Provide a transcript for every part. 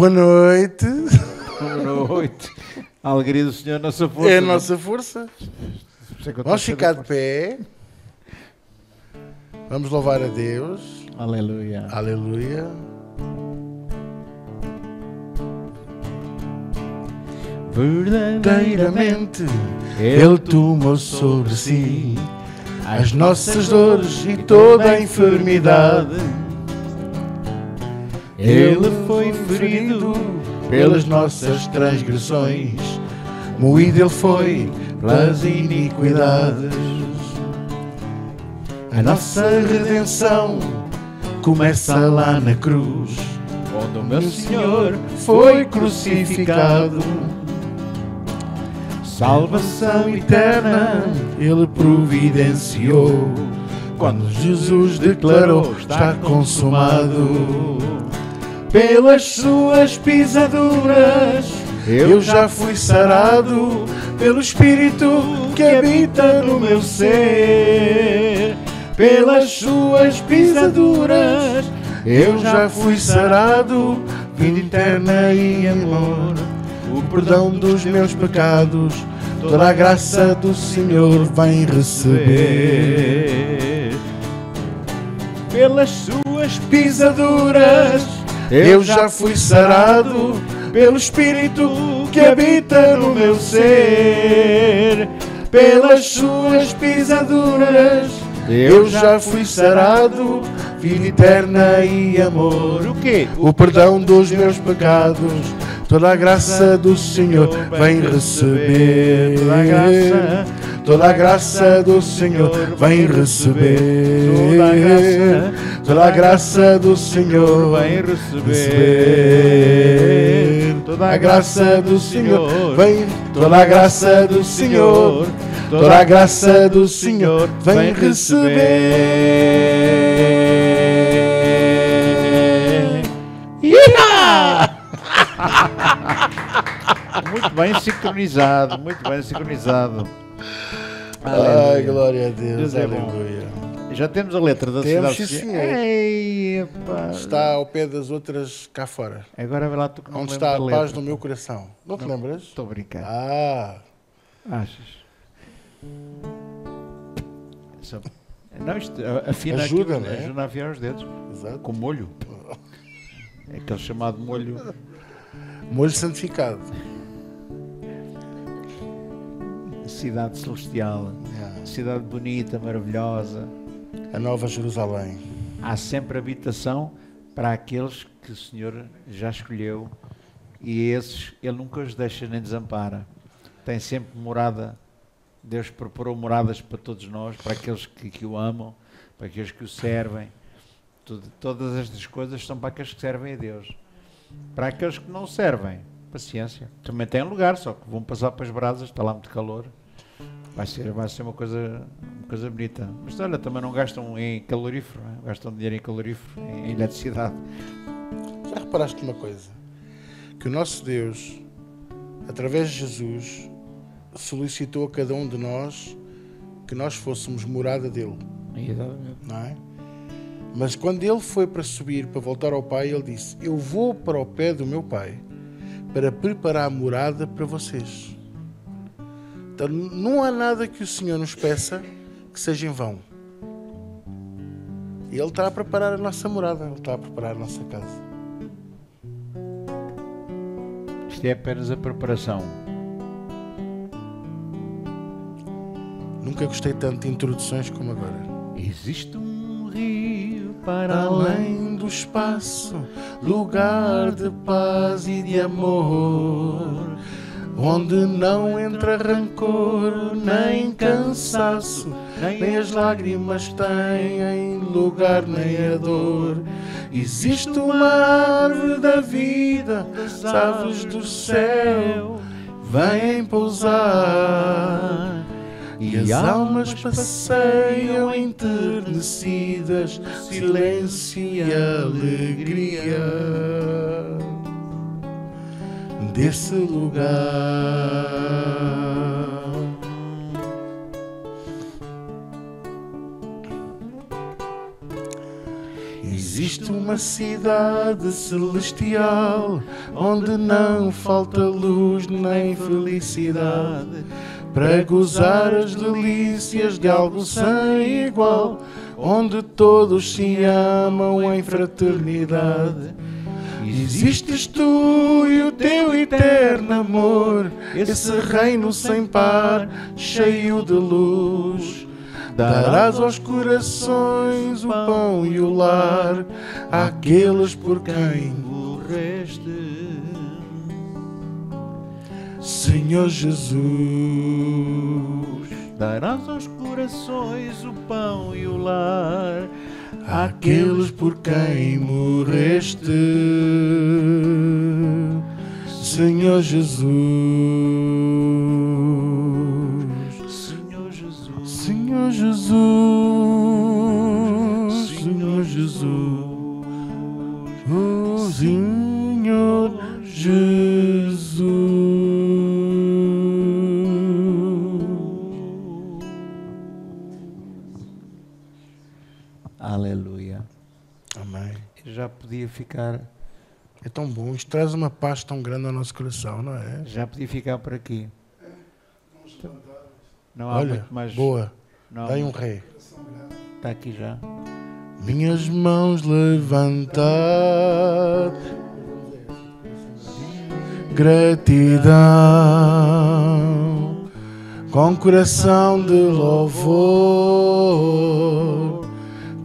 Boa noite. Boa noite. A alegria do Senhor é a nossa força. É a nossa força. Vamos ficar de pé. Vamos louvar a Deus. Aleluia. Aleluia. Verdadeiramente Ele tomou sobre si as nossas dores e toda a enfermidade. Ele foi ferido pelas nossas transgressões, moído Ele foi pelas iniquidades. A nossa redenção começa lá na cruz, onde o meu Senhor foi crucificado. Salvação eterna Ele providenciou, quando Jesus declarou: está consumado. Pelas suas pisaduras eu já fui sarado, pelo Espírito que habita no meu ser. Pelas suas pisaduras eu já fui sarado, vida eterna e amor, o perdão dos meus pecados, toda a graça do Senhor vem receber. Pelas suas pisaduras eu já fui sarado, pelo Espírito que habita no meu ser. Pelas suas pisaduras eu já fui sarado, vida eterna e amor. O quê? O perdão dos meus pecados, toda a graça do Senhor vem receber. Toda a graça do Senhor vem receber. Toda a graça do Senhor vem receber. Toda a graça do Senhor vem. Toda a graça do Senhor. Toda a graça do Senhor vem receber. Muito bem sincronizado, muito bem sincronizado. Ai, glória a Deus, Deus é aleluia. Já temos a letra da Temos, cidade. sim, senhor. Ei, pá. Está ao pé das outras cá fora. Agora vai lá tu que não Onde me está a lembro da paz letra. no meu coração. Não te lembras? Estou a brincar. Achas? Não, isto afina Ajuda, aqui, não é? ajuda a afiar os dedos. Exato. Com molho. É aquele chamado molho. Molho santificado. Cidade celestial. Cidade bonita, maravilhosa. A Nova Jerusalém. Há sempre habitação para aqueles que o Senhor já escolheu, e esses Ele nunca os deixa nem desampara. Tem sempre morada. Deus preparou moradas para todos nós, para aqueles que o amam, para aqueles que o servem. Todas estas coisas são para aqueles que servem a Deus. Para aqueles que não servem, paciência. Também tem lugar, só que vão passar para as brasas, está lá muito calor. Vai ser uma coisa bonita. Mas olha, também não gastam em calorífero, não é? Gastam dinheiro em calorífero, em eletricidade. Já reparaste uma coisa? Que o nosso Deus, através de Jesus, solicitou a cada um de nós que nós fôssemos morada dele. Exatamente. Não é? Mas quando ele foi para subir, para voltar ao Pai, ele disse: eu vou para o pé do meu Pai para preparar a morada para vocês. Então não há nada que o Senhor nos peça que seja em vão. E Ele está a preparar a nossa morada, Ele está a preparar a nossa casa. Isto é apenas a preparação. Nunca gostei tanto de introduções como agora. Existe um rio para Além do espaço, lugar de paz e de amor, onde não entra rancor, nem cansaço, nem as lágrimas têm lugar, nem a dor. Existe uma árvore da vida, as aves do céu vêm pousar, e as almas passeiam enternecidas, silêncio e alegria desse lugar. Existe uma cidade celestial onde não falta luz nem felicidade, para gozar as delícias de algo sem igual, onde todos se amam em fraternidade. Existes tu e o teu eterno amor, esse reino sem par, cheio de luz. Darás aos corações o pão e o lar àqueles por quem morreste, Senhor Jesus. Darás aos corações o pão e o lar àqueles por quem morreste, Senhor Jesus. Senhor Jesus, Senhor Jesus, Senhor Jesus, oh Senhor Jesus. Aleluia. Amém. Já podia ficar, É tão bom, isto traz uma paz tão grande ao nosso coração, não é? já podia ficar por aqui. Não há Olha, muito mais. boa, Não há dai um muito. ré. Está aqui já. Minhas mãos levantadas, gratidão, com coração de louvor,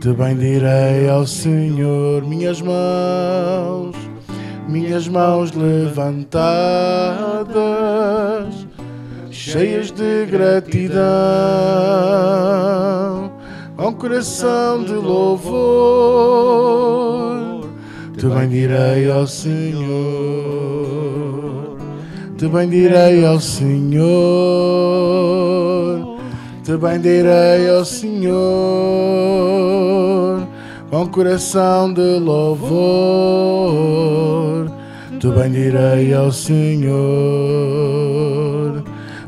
te bendirei ao Senhor. Minhas mãos levantadas, cheias de gratidão, com coração de louvor, te bendirei ao Senhor. Te bendirei ao Senhor, te bendirei ao Senhor, com coração de louvor, te bendirei ao Senhor.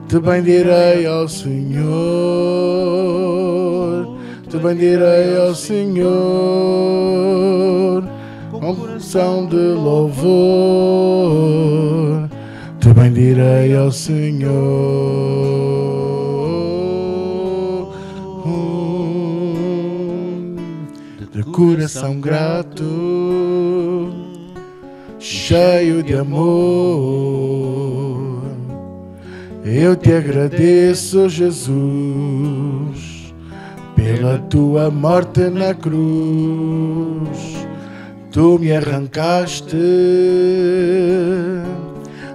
Te bendirei ao Senhor, te bendirei ao Senhor, com coração de louvor, te bendirei ao Senhor. De coração grato, cheio de amor, eu te agradeço, Jesus, pela tua morte na cruz. Tu me arrancaste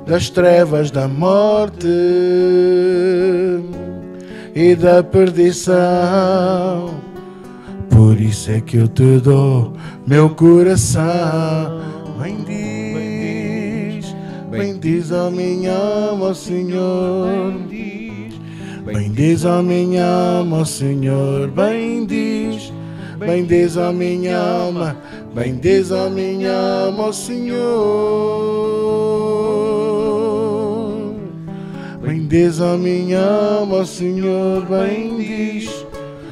das trevas da morte e da perdição. Por isso é que eu te dou meu coração. Bendiz a minha alma, ó Senhor. Bendiz a minha alma, ó Senhor. Bendiz a minha alma. Bendiz a minha alma, ó Senhor. Bendiz a minha alma, ó Senhor.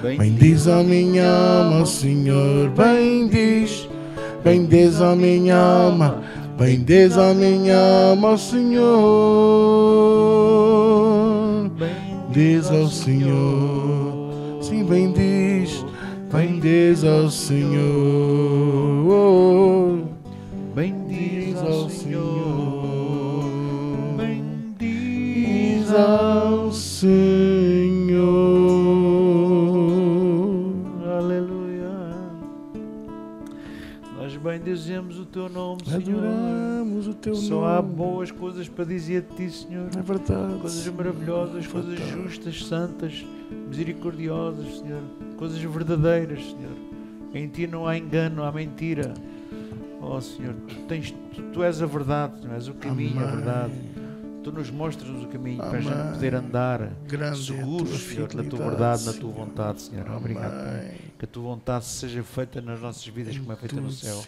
Bendiz a minha alma, ó Senhor. Bendiz a minha alma. Bendiz a minha alma, ó Senhor. Bendiz ao Senhor. Sim, bendiz ao Senhor. Bendiz ao Senhor. Bendiz ao Senhor. Aleluia. Nós bendizemos o teu nome, Senhor. Adoramos o teu nome. Só há boas coisas para dizer de ti, Senhor. É verdade. Coisas maravilhosas, coisas justas, santas, misericordiosas, Senhor. Coisas verdadeiras, Senhor. Em ti não há engano, não há mentira. Oh, Senhor, tu és a verdade, tu és o caminho, a verdade. Tu nos mostras o caminho para a gente poder andar seguros, Senhor, na tua verdade, na tua vontade, Senhor. Obrigado, Pai. Que a tua vontade seja feita nas nossas vidas como é feita no céu.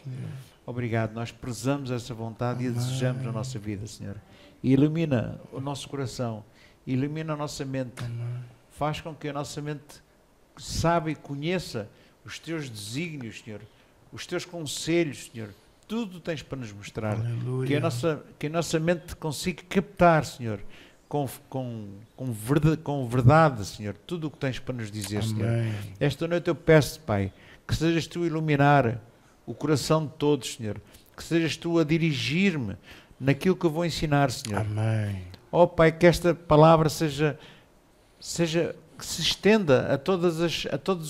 Obrigado, nós prezamos essa vontade e a desejamos na nossa vida, Senhor. E ilumina o nosso coração, ilumina a nossa mente, faz com que a nossa mente saiba e conheça os teus desígnios, Senhor, os teus conselhos, Senhor, tudo tens para nos mostrar. Aleluia. Que a nossa mente consiga captar, Senhor, com verdade, Senhor, tudo o que tens para nos dizer, Amém. Senhor. Esta noite eu peço, Pai, que sejas Tu a iluminar o coração de todos, Senhor, que sejas Tu a dirigir-me naquilo que eu vou ensinar, Senhor. Amém. Ó Pai, que esta palavra seja que se estenda a todos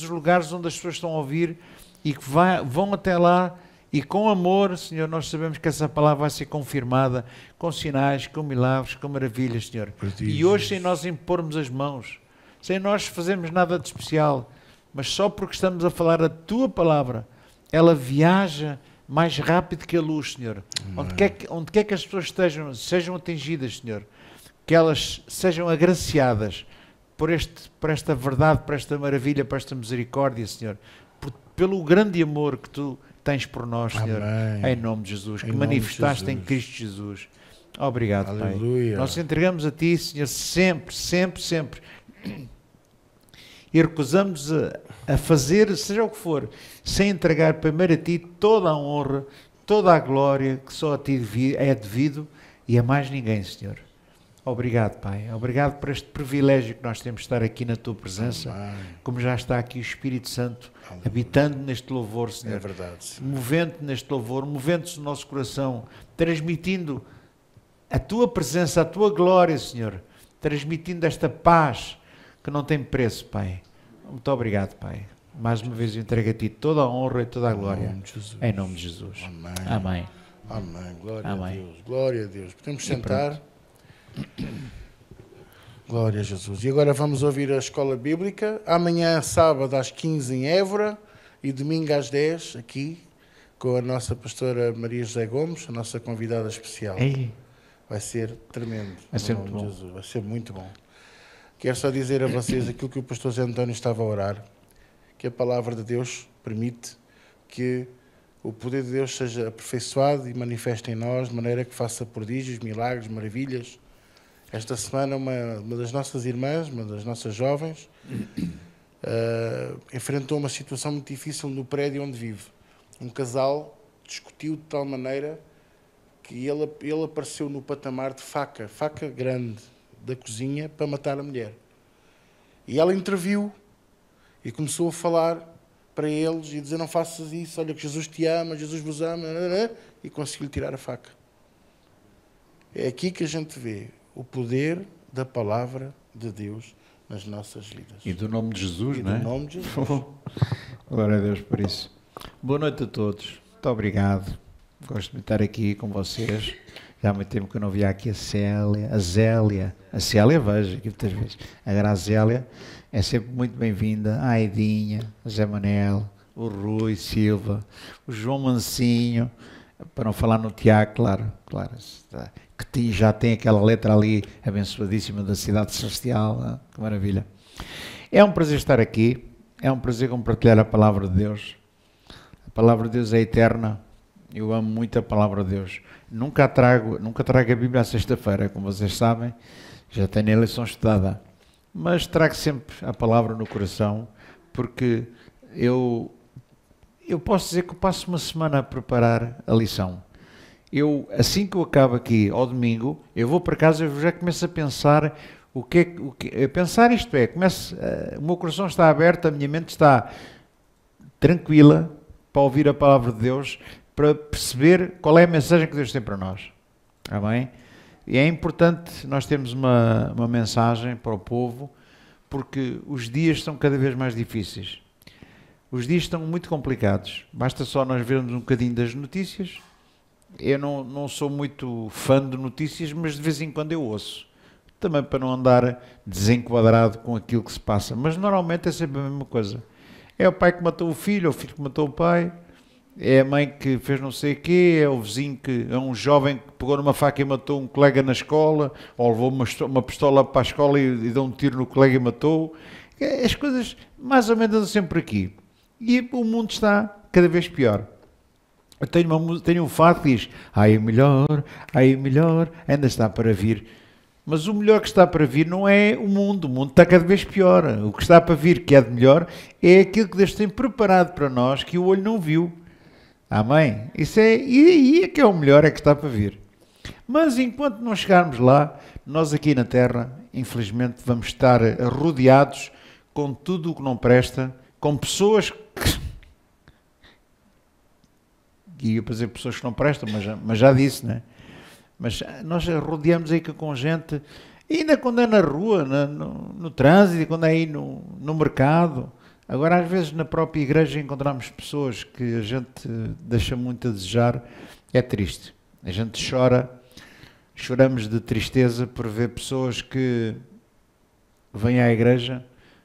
os lugares onde as pessoas estão a ouvir e que vão até lá e com amor, Senhor, nós sabemos que essa palavra vai ser confirmada com sinais, com milagres, com maravilhas, Senhor. Prodígios. E hoje, sem nós impormos as mãos, sem nós fazermos nada de especial, mas só porque estamos a falar a Tua palavra, ela viaja mais rápido que a luz, Senhor. Onde quer que as pessoas sejam atingidas, Senhor, que elas sejam agraciadas por esta verdade, por esta maravilha, por esta misericórdia, Senhor, pelo grande amor que Tu tens por nós, Senhor, Amém. em nome de Jesus, Em que nome de manifestaste Jesus. em Cristo Jesus. Obrigado, Aleluia. Pai. Nós entregamos a Ti, Senhor, sempre, sempre, sempre. E recusamos a fazer, seja o que for, sem entregar primeiro a Ti toda a honra, toda a glória que só a Ti é devido e a mais ninguém, Senhor. Obrigado, Pai. Obrigado por este privilégio que nós temos de estar aqui na Tua presença, Amém. como já está aqui o Espírito Santo, habitando neste louvor, Senhor. É verdade, sim. Movendo-te neste louvor, movendo-se no nosso coração, transmitindo a Tua presença, a Tua glória, Senhor, transmitindo esta paz que não tem preço, Pai. Muito obrigado, Pai. Mais uma vez eu entrego a Ti toda a honra e toda a glória. Em nome de Jesus. Em nome de Jesus. Amém. Amém. Amém. Glória Amém. a Deus. Glória a Deus. Podemos sentar. Glória a Jesus. E agora vamos ouvir a escola bíblica. Amanhã, sábado, às 15 em Évora e domingo às 10 aqui com a nossa pastora Maria José Gomes, a nossa convidada especial. Ei, Vai ser tremendo. Vai ser em nome muito de bom. Jesus. Vai ser muito bom. Quero só dizer a vocês aquilo que o pastor Zé António estava a orar, que a palavra de Deus permite que o poder de Deus seja aperfeiçoado e manifeste em nós, de maneira que faça prodígios, milagres, maravilhas. Esta semana, uma das nossas irmãs, uma das nossas jovens, enfrentou uma situação muito difícil no prédio onde vive. Um casal discutiu de tal maneira que ele apareceu no patamar de faca grande da cozinha para matar a mulher. E ela interviu e começou a falar para eles e dizer: não faças isso, olha que Jesus te ama, Jesus vos ama, e conseguiu-lhe tirar a faca. É aqui que a gente vê o poder da palavra de Deus nas nossas vidas. e do nome de Jesus, E não é? do nome de Jesus. Glória a Deus por isso. Boa noite a todos. Muito obrigado. Gosto de estar aqui com vocês. Já há muito tempo que eu não via aqui a Zélia. A Célia vejo aqui muitas vezes. A Grazélia é sempre muito bem-vinda. A Aidinha, a Zé Manel, o Rui Silva, o João Mancinho, para não falar no Tiago, claro, que já tem aquela letra ali abençoadíssima da Cidade Celestial. Que maravilha. É um prazer estar aqui. É um prazer compartilhar a palavra de Deus. A palavra de Deus é eterna. Eu amo muito a palavra de Deus. Nunca trago a Bíblia à sexta-feira, como vocês sabem. Já tenho a lição estudada. Mas trago sempre a palavra no coração, porque eu posso dizer que eu passo uma semana a preparar a lição. Assim que eu acabo aqui, ao domingo, eu vou para casa e já começo a pensar pensar isto é, o meu coração está aberto, a minha mente está tranquila para ouvir a palavra de Deus, para perceber qual é a mensagem que Deus tem para nós. Amém? E é importante nós termos uma mensagem para o povo, porque os dias estão cada vez mais difíceis. Os dias estão muito complicados. Basta só nós vermos um bocadinho das notícias. Eu não sou muito fã de notícias, mas de vez em quando eu ouço. Também para não andar desenquadrado com aquilo que se passa. Mas normalmente é sempre a mesma coisa. É o pai que matou o filho, é o filho que matou o pai, é a mãe que fez não sei o quê, é o vizinho é um jovem que pegou numa faca e matou um colega na escola, ou levou uma pistola para a escola e deu um tiro no colega e matou. As coisas mais ou menos andam sempre aqui. E o mundo está cada vez pior. Eu tenho um fado que diz: ai o melhor, ainda está para vir. Mas o melhor que está para vir não é o mundo está cada vez pior. O que está para vir, que é de melhor, é aquilo que Deus tem preparado para nós, que o olho não viu, Amém? Isso é, e é que é o melhor, é que está para vir. Mas enquanto não chegarmos lá, nós aqui na Terra, infelizmente, vamos estar rodeados com tudo o que não presta, com pessoas que... E eu para dizer pessoas que não prestam, mas já disse, não é? Mas nós rodeamos aí com gente, ainda quando é na rua, no trânsito, quando é aí no mercado. Agora, às vezes, na própria igreja encontramos pessoas que a gente deixa muito a desejar. É triste. A gente choramos de tristeza por ver pessoas que vêm à igreja,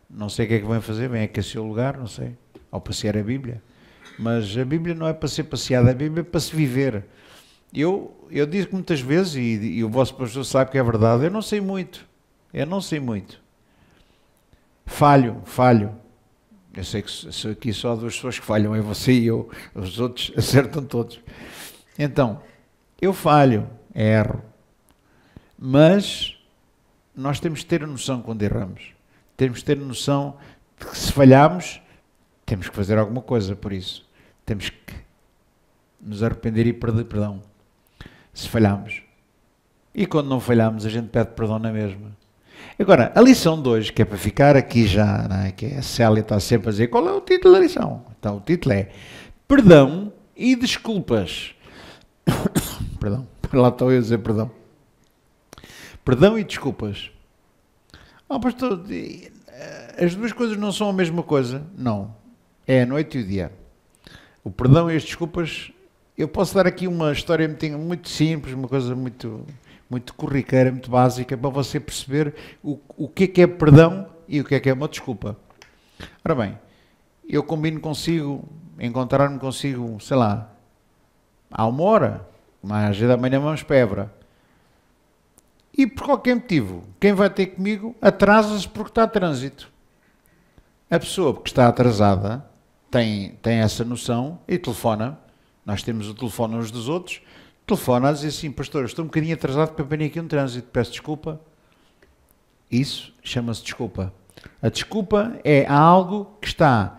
não sei o que é que vêm fazer, vêm aqui a seu lugar, não sei, ao passear a Bíblia. Mas a Bíblia não é para ser passeada, a Bíblia é para se viver. Eu digo muitas vezes, e o vosso pastor sabe que é verdade, eu não sei muito. Falho. Eu sei que sou aqui só duas pessoas que falham, é você e eu, os outros acertam todos. Então, eu falho, erro, mas nós temos que ter a noção quando erramos. Temos que ter a noção de que se falhamos, temos que fazer alguma coisa por isso. Temos que nos arrepender e pedir perdão. Se falhamos. E quando não falhamos, a gente pede perdão na mesma. Agora, a lição de hoje, que é para ficar aqui já, não é? Que a Célia está sempre a dizer, qual é o título da lição? Então, o título é Perdão e Desculpas. Perdão, lá estou eu a dizer perdão. Perdão e desculpas. Pastor, as duas coisas não são a mesma coisa? Não. É a noite e o dia. O perdão e as desculpas, eu posso dar aqui uma história muito simples, uma coisa muito corriqueira, muito básica, para você perceber o que é perdão e o que é uma desculpa. Ora bem, eu combino consigo, encontrar-me consigo, sei lá, há uma hora, mas às vezes da manhã vamos para Évora. E por qualquer motivo, quem vai ter comigo atrasa-se porque está a trânsito. A pessoa que está atrasada tem essa noção e telefona. Nós temos o telefone uns dos outros. Telefona a dizer assim, pastor, estou um bocadinho atrasado para vir aqui no trânsito, peço desculpa. Isso chama-se desculpa. A desculpa é algo que está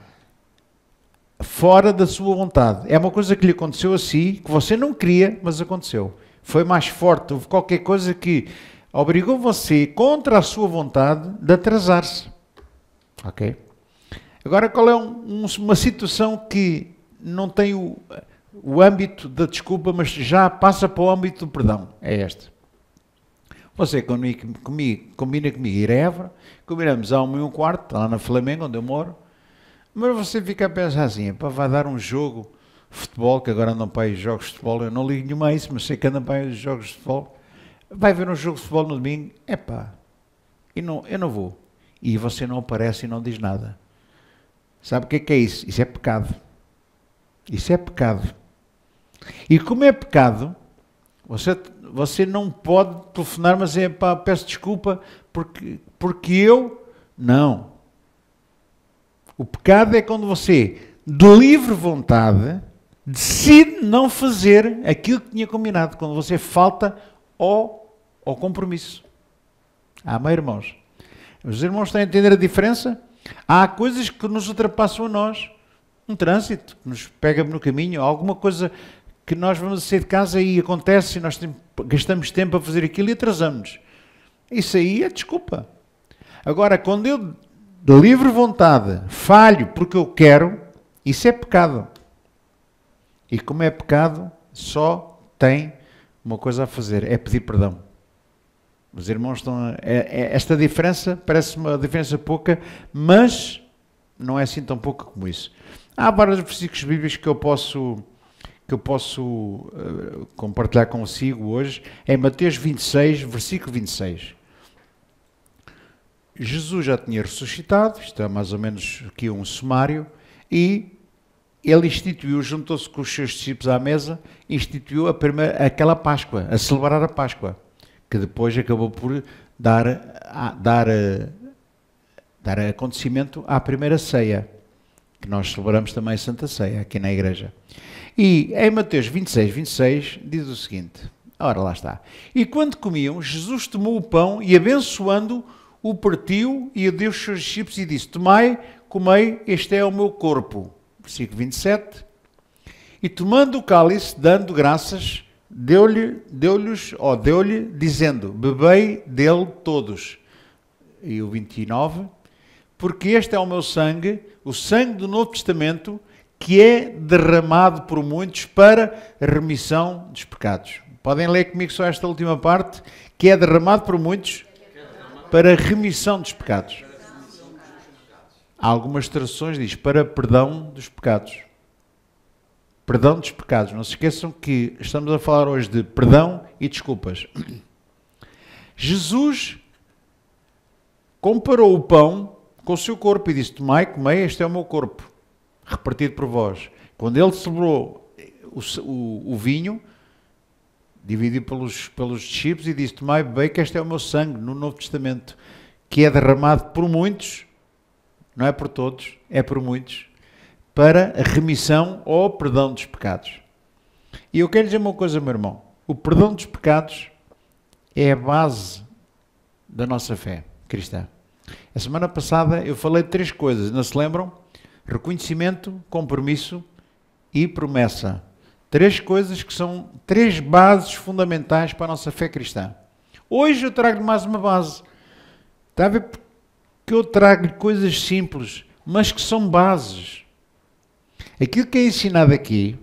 fora da sua vontade. É uma coisa que lhe aconteceu a si, que você não queria, mas aconteceu. Foi mais forte, houve qualquer coisa que obrigou você, contra a sua vontade, de atrasar-se. Ok? Agora, qual é uma situação que não tem o âmbito da desculpa, mas já passa para o âmbito do perdão? É esta. Você combina comigo ir a Évora, combinamos à 1h15, lá na Flamengo, onde eu moro, mas você fica a pensar assim, vai dar um jogo de futebol, que agora andam para aí jogos de futebol, eu não ligo nenhuma a isso, mas sei que andam para aí jogos de futebol, vai ver um jogo de futebol no domingo, eu não vou. E você não aparece e não diz nada. Sabe o que é isso? Isso é pecado. Isso é pecado. E como é pecado, você não pode telefonar, mas peço desculpa, porque eu... Não. O pecado é quando você, de livre vontade, decide não fazer aquilo que tinha combinado, quando você falta ao compromisso. Amém, irmãos? Os irmãos estão a entender a diferença? Há coisas que nos ultrapassam a nós. Um trânsito que nos pega no caminho, alguma coisa que nós vamos sair de casa e acontece e nós gastamos tempo a fazer aquilo e atrasamos. Isso aí é desculpa. Agora, quando eu, de livre vontade, falho porque eu quero, isso é pecado. E como é pecado, só tem uma coisa a fazer, é pedir perdão. Os irmãos estão... esta diferença parece uma diferença pouca, mas não é assim tão pouca como isso. Há vários versículos bíblicos que eu posso compartilhar consigo hoje. Em Mateus 26, versículo 26. Jesus já tinha ressuscitado, isto é mais ou menos aqui um sumário, e ele instituiu, juntou-se com os seus discípulos à mesa, instituiu aquela Páscoa, a celebrar a Páscoa, que depois acabou por dar acontecimento à primeira ceia, que nós celebramos também a Santa Ceia, aqui na igreja. E em Mateus 26, 26, diz o seguinte, ora lá está, e quando comiam, Jesus tomou o pão e abençoando, o partiu e deu aos seus discípulos e disse, tomai, comei, este é o meu corpo. Versículo 27, E tomando o cálice, dando graças, deu-lhe, dizendo, bebei dele todos. E o 29, porque este é o meu sangue, o sangue do Novo Testamento, que é derramado por muitos para a remissão dos pecados. Podem ler comigo só esta última parte, que é derramado por muitos para a remissão dos pecados. Há algumas traduções diz para perdão dos pecados. Perdão dos pecados. Não se esqueçam que estamos a falar hoje de perdão e desculpas. Jesus comparou o pão com o seu corpo e disse, tomai, comei, este é o meu corpo, repartido por vós. Quando ele celebrou o vinho, dividiu pelos discípulos e disse, tomai, bebei, que este é o meu sangue no Novo Testamento, que é derramado por muitos, não é por todos, é por muitos, para a remissão ou perdão dos pecados. E eu quero dizer uma coisa, meu irmão. O perdão dos pecados é a base da nossa fé cristã. A semana passada eu falei de 3 coisas, não se lembram? Reconhecimento, compromisso e promessa. 3 coisas que são 3 bases fundamentais para a nossa fé cristã. Hoje eu trago-lhe mais uma base. Está a ver que eu trago-lhe coisas simples, mas que são bases. Aquilo que é ensinado aqui,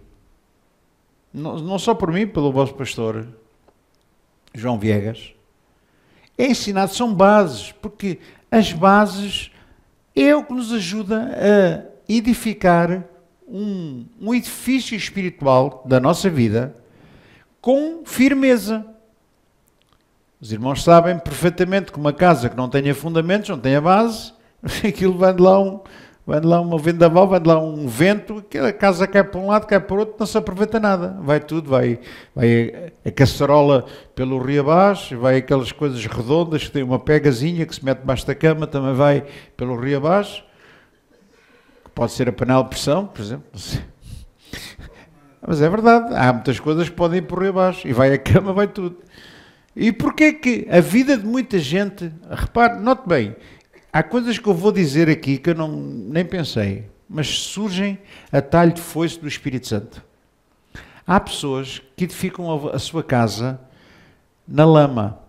não só por mim, pelo vosso pastor, João Viegas, é ensinado, são bases, porque as bases é o que nos ajuda a edificar um edifício espiritual da nossa vida com firmeza. Os irmãos sabem perfeitamente que uma casa que não tenha fundamentos, não tenha base, aquilo vai de lá uma vendaval, vai de lá um vento, a casa cai para um lado, cai para o outro, não se aproveita nada. Vai tudo, vai a caçarola pelo rio abaixo, vai aquelas coisas redondas que têm uma pegazinha que se mete debaixo da cama, também vai pelo rio abaixo. Pode ser a panela de pressão, por exemplo. Mas é verdade, há muitas coisas que podem ir por rio abaixo, e vai a cama, vai tudo. E porquê que a vida de muita gente, repare, note bem, há coisas que eu vou dizer aqui que eu nem pensei, mas surgem a talho de foice do Espírito Santo. Há pessoas que edificam a sua casa na lama,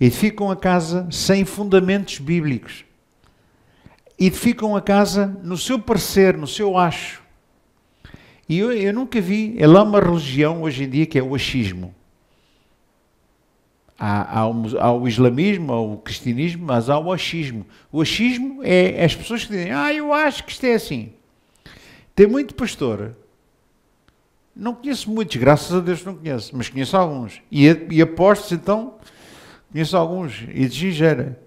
edificam a casa sem fundamentos bíblicos, edificam a casa no seu parecer, no seu acho. E eu nunca vi, ela é uma religião hoje em dia que é o achismo. Há o islamismo, há o cristianismo, mas há o achismo. O achismo é as pessoas que dizem, eu acho que isto é assim. Tem muito pastor. Não conheço muitos, graças a Deus não conheço, mas conheço alguns. E apostos, então, conheço alguns, e de Gingera,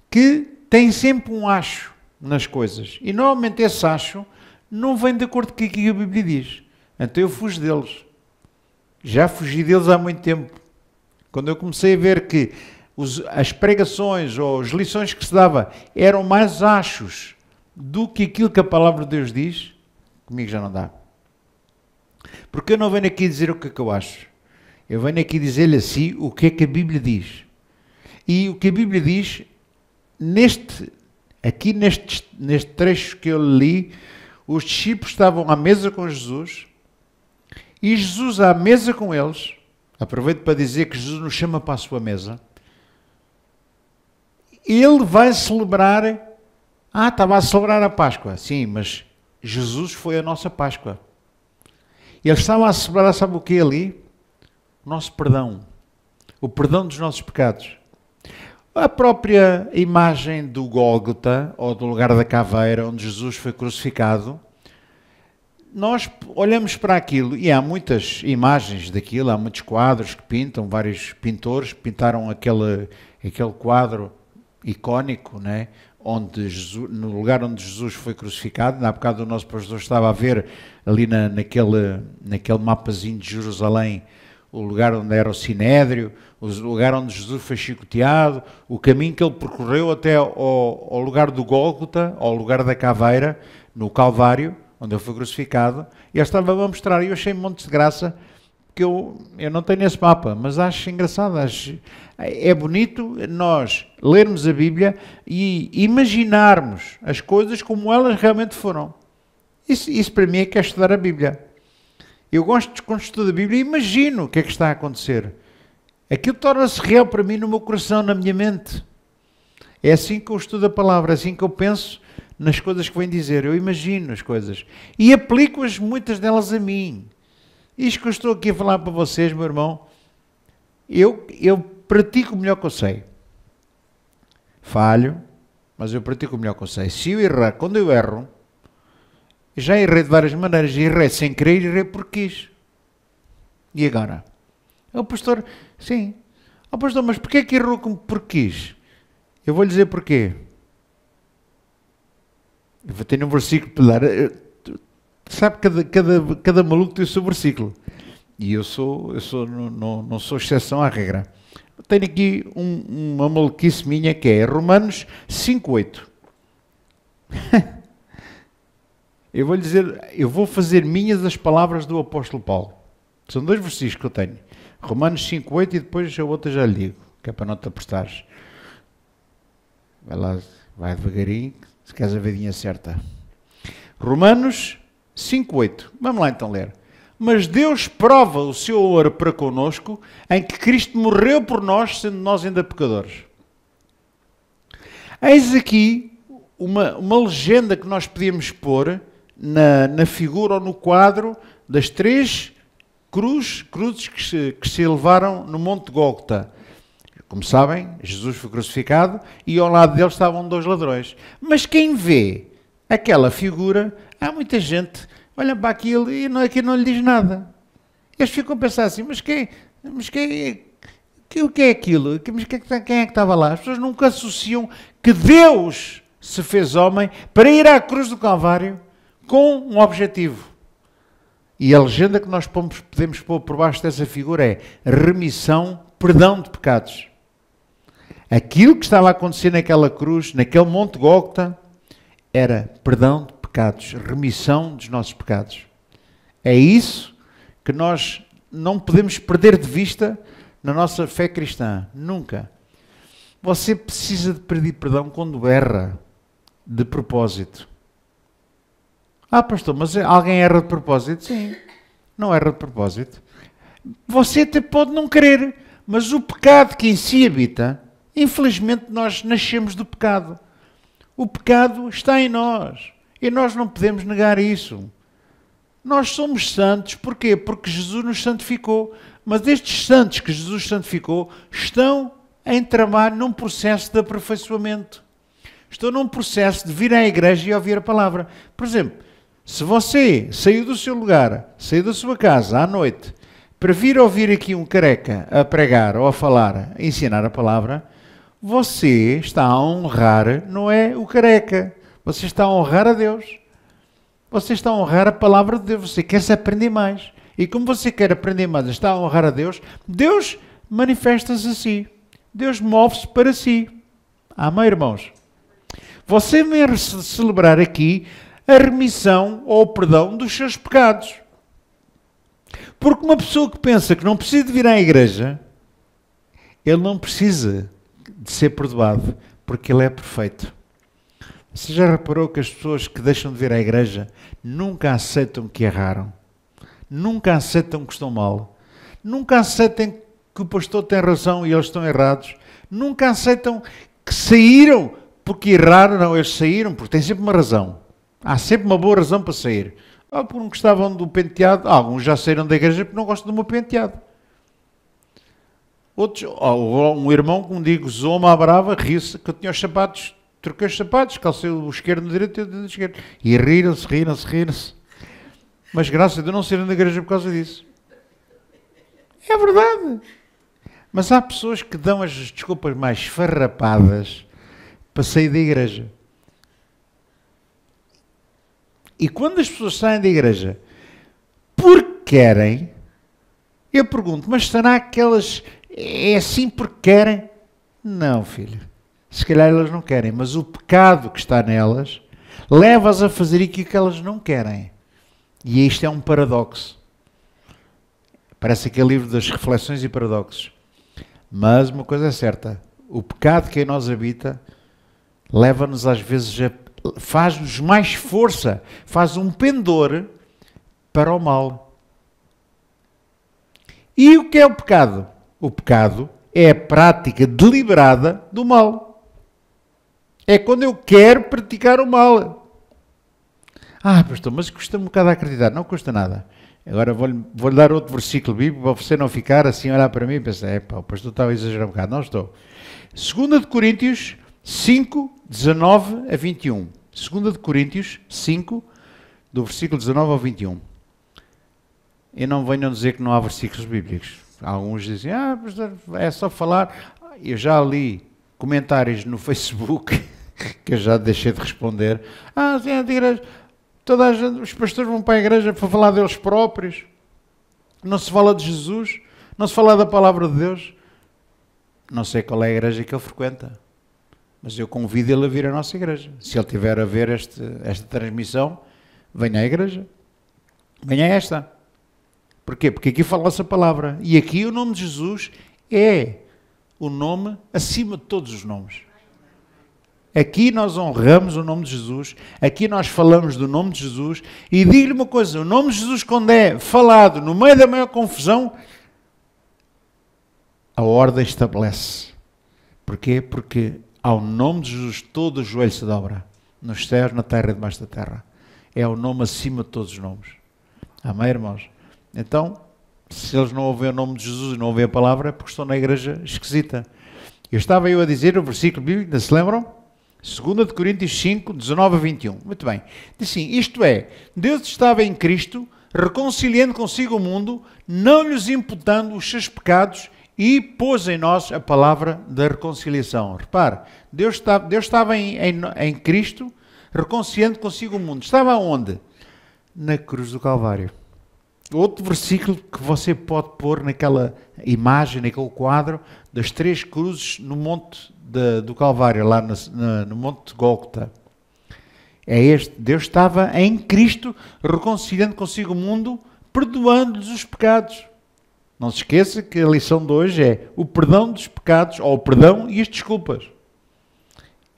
que têm sempre um acho nas coisas. E normalmente esse acho não vem de acordo com o que a Bíblia diz. Então eu fujo deles. Já fugi deles há muito tempo. Quando eu comecei a ver que as pregações ou as lições que se dava eram mais achos do que aquilo que a palavra de Deus diz, comigo já não dá. Porque eu não venho aqui dizer o que é que eu acho. Eu venho aqui dizer-lhe assim o que é que a Bíblia diz. E o que a Bíblia diz, neste trecho que eu li, os discípulos estavam à mesa com Jesus e Jesus à mesa com eles. Aproveito para dizer que Jesus nos chama para a sua mesa. Ele vai celebrar... estava a celebrar a Páscoa. Sim, mas Jesus foi a nossa Páscoa. Ele estava a celebrar, sabe o que ali? O nosso perdão. O perdão dos nossos pecados. A própria imagem do Gólgota, ou do lugar da caveira, onde Jesus foi crucificado, nós olhamos para aquilo e há muitas imagens daquilo, há muitos quadros que pintam, vários pintores pintaram aquele quadro icónico, né? No lugar onde Jesus foi crucificado. Há bocado o nosso pastor estava a ver ali naquele mapazinho de Jerusalém o lugar onde era o Sinédrio, o lugar onde Jesus foi chicoteado, o caminho que ele percorreu até ao lugar do Gólgota, ao lugar da caveira, no Calvário, onde ele foi crucificado, e ele estava a mostrar, e eu achei montes de graça, que eu não tenho esse mapa, mas acho engraçado, é bonito nós lermos a Bíblia e imaginarmos as coisas como elas realmente foram. Isso para mim é que é estudar a Bíblia. Eu gosto, quando estudo a Bíblia, imagino o que é que está a acontecer. Aquilo torna-se real para mim no meu coração, na minha mente. É assim que eu estudo a palavra, é assim que eu penso nas coisas que vem dizer. Eu imagino as coisas e aplico-as, muitas delas, a mim. Isto que eu estou aqui a falar para vocês, meu irmão, eu pratico o melhor que eu sei. Falho, mas eu pratico o melhor que eu sei. Se eu errar, quando eu erro, já errei de várias maneiras. Errei sem querer, errei porque quis. E agora? O pastor, sim. O pastor, mas porquê que errou porque quis? Eu vou lhe dizer porquê. Eu vou ter um versículo para dar. Sabe, cada maluco tem o seu versículo. E eu não sou exceção à regra. Eu tenho aqui uma maluquice minha que é Romanos 5:8. Eu vou lhe dizer, eu vou fazer minhas as palavras do apóstolo Paulo. São 2 versículos que eu tenho. Romanos 5:8 e depois a outra já lhe digo, que é para não te apostares. Vai lá, vai devagarinho, se queres a vedinha certa. Romanos 5:8. Vamos lá então ler. Mas Deus prova o seu amor para connosco em que Cristo morreu por nós, sendo nós ainda pecadores. Eis aqui uma legenda que nós podíamos pôr na figura ou no quadro das 3 cruzes que se elevaram no Monte Gólgota. Como sabem, Jesus foi crucificado e ao lado dele estavam 2 ladrões. Mas quem vê aquela figura, há muita gente olha para aquilo e aquilo não lhe diz nada. Eles ficam a pensar assim, o que é aquilo? Quem é que estava lá? As pessoas nunca associam que Deus se fez homem para ir à cruz do Calvário com um objetivo. E a legenda que nós podemos pôr por baixo dessa figura é remissão, perdão de pecados. Aquilo que estava a acontecer naquela cruz, naquele Monte Gólgota, era perdão de pecados, remissão dos nossos pecados. É isso que nós não podemos perder de vista na nossa fé cristã. Nunca. Você precisa de pedir perdão quando erra de propósito. Ah, pastor, mas alguém erra de propósito? Sim, não erra de propósito. Você até pode não querer, mas o pecado que em si habita, infelizmente nós nascemos do pecado. O pecado está em nós e nós não podemos negar isso. Nós somos santos, porquê? Porque Jesus nos santificou. Mas estes santos que Jesus santificou estão a entramar num processo de aperfeiçoamento. Estão num processo de vir à igreja e ouvir a palavra. Por exemplo, se você saiu do seu lugar, saiu da sua casa à noite, para vir ouvir aqui um careca a pregar ou a falar, a ensinar a palavra, você está a honrar, não é o careca, você está a honrar a Deus. Você está a honrar a palavra de Deus, você quer se aprender mais. E como você quer aprender mais, está a honrar a Deus, Deus manifesta-se a si. Deus move-se para si. Amém, irmãos? Você vem celebrar aqui a remissão ou o perdão dos seus pecados. Porque uma pessoa que pensa que não precisa de vir à igreja, ele não precisa de ser perdoado, porque ele é perfeito. Você já reparou que as pessoas que deixam de vir à igreja nunca aceitam que erraram? Nunca aceitam que estão mal? Nunca aceitam que o pastor tem razão e eles estão errados? Nunca aceitam que saíram porque erraram? Não, eles saíram porque têm sempre uma razão. Há sempre uma boa razão para sair. Ou porque não gostavam do penteado. Alguns já saíram da igreja porque não gostam do meu penteado. Outros, um irmão, como digo, zoou-me à brava, riu-se que eu tinha os sapatos, troquei os sapatos, calcei o esquerdo no direito e o direito esquerdo. E riram-se. Mas graças a Deus não saíram da igreja por causa disso. É verdade. Mas há pessoas que dão as desculpas mais farrapadas para sair da igreja. E quando as pessoas saem da igreja porque querem, eu pergunto, mas será que elas é assim porque querem? Não, filho. Se calhar elas não querem, mas o pecado que está nelas leva-as a fazer aquilo que elas não querem. E isto é um paradoxo. Parece aquele livro das reflexões e paradoxos. Mas uma coisa é certa, o pecado que em nós habita leva-nos às vezes faz-nos mais força, faz um pendor para o mal. E o que é o pecado? O pecado é a prática deliberada do mal. É quando eu quero praticar o mal. Pastor, mas custa-me um bocado a acreditar. Não custa nada. Agora vou-lhe dar outro versículo bíblico para você não ficar assim a olhar para mim e pensar, o pastor estava a exagerar um bocado. Não estou. 2 de Coríntios 5, 19 a 21. 2 de Coríntios 5, do versículo 19 ao 21. E não venham dizer que não há versículos bíblicos. Alguns dizem, pastor, é só falar. Eu já li comentários no Facebook que eu já deixei de responder. Sim, a igreja, os pastores vão para a igreja para falar deles próprios. Não se fala de Jesus, não se fala da palavra de Deus. Não sei qual é a igreja que ele frequenta, mas eu convido ele a vir à nossa igreja. Se ele tiver a ver esta transmissão, venha à igreja. Venha a esta. Porquê? Porque aqui fala-se a palavra. E aqui o nome de Jesus é o nome acima de todos os nomes. Aqui nós honramos o nome de Jesus. Aqui nós falamos do nome de Jesus. E digo-lhe uma coisa, o nome de Jesus, quando é falado no meio da maior confusão, a ordem estabelece. Porquê? Porque ao nome de Jesus todo o joelho se dobra. Nos céus, na terra e debaixo da terra. É o nome acima de todos os nomes. Amém, irmãos? Então, se eles não ouvem o nome de Jesus e não ouvem a palavra, é porque estão na igreja esquisita. Estava a dizer o versículo bíblico, não se lembram? 2 de Coríntios 5, 19 a 21. Muito bem. Diz assim, isto é, Deus estava em Cristo, reconciliando consigo o mundo, não lhes imputando os seus pecados e pôs em nós a palavra da reconciliação. Repare, Deus estava em Cristo, reconciliando consigo o mundo. Estava onde? Na cruz do Calvário. Outro versículo que você pode pôr naquela imagem, naquele quadro, das 3 cruzes no monte do Calvário, lá no monte de Gólgota. É este. Deus estava em Cristo, reconciliando consigo o mundo, perdoando-lhes os pecados. Não se esqueça que a lição de hoje é o perdão dos pecados, ou o perdão e as desculpas.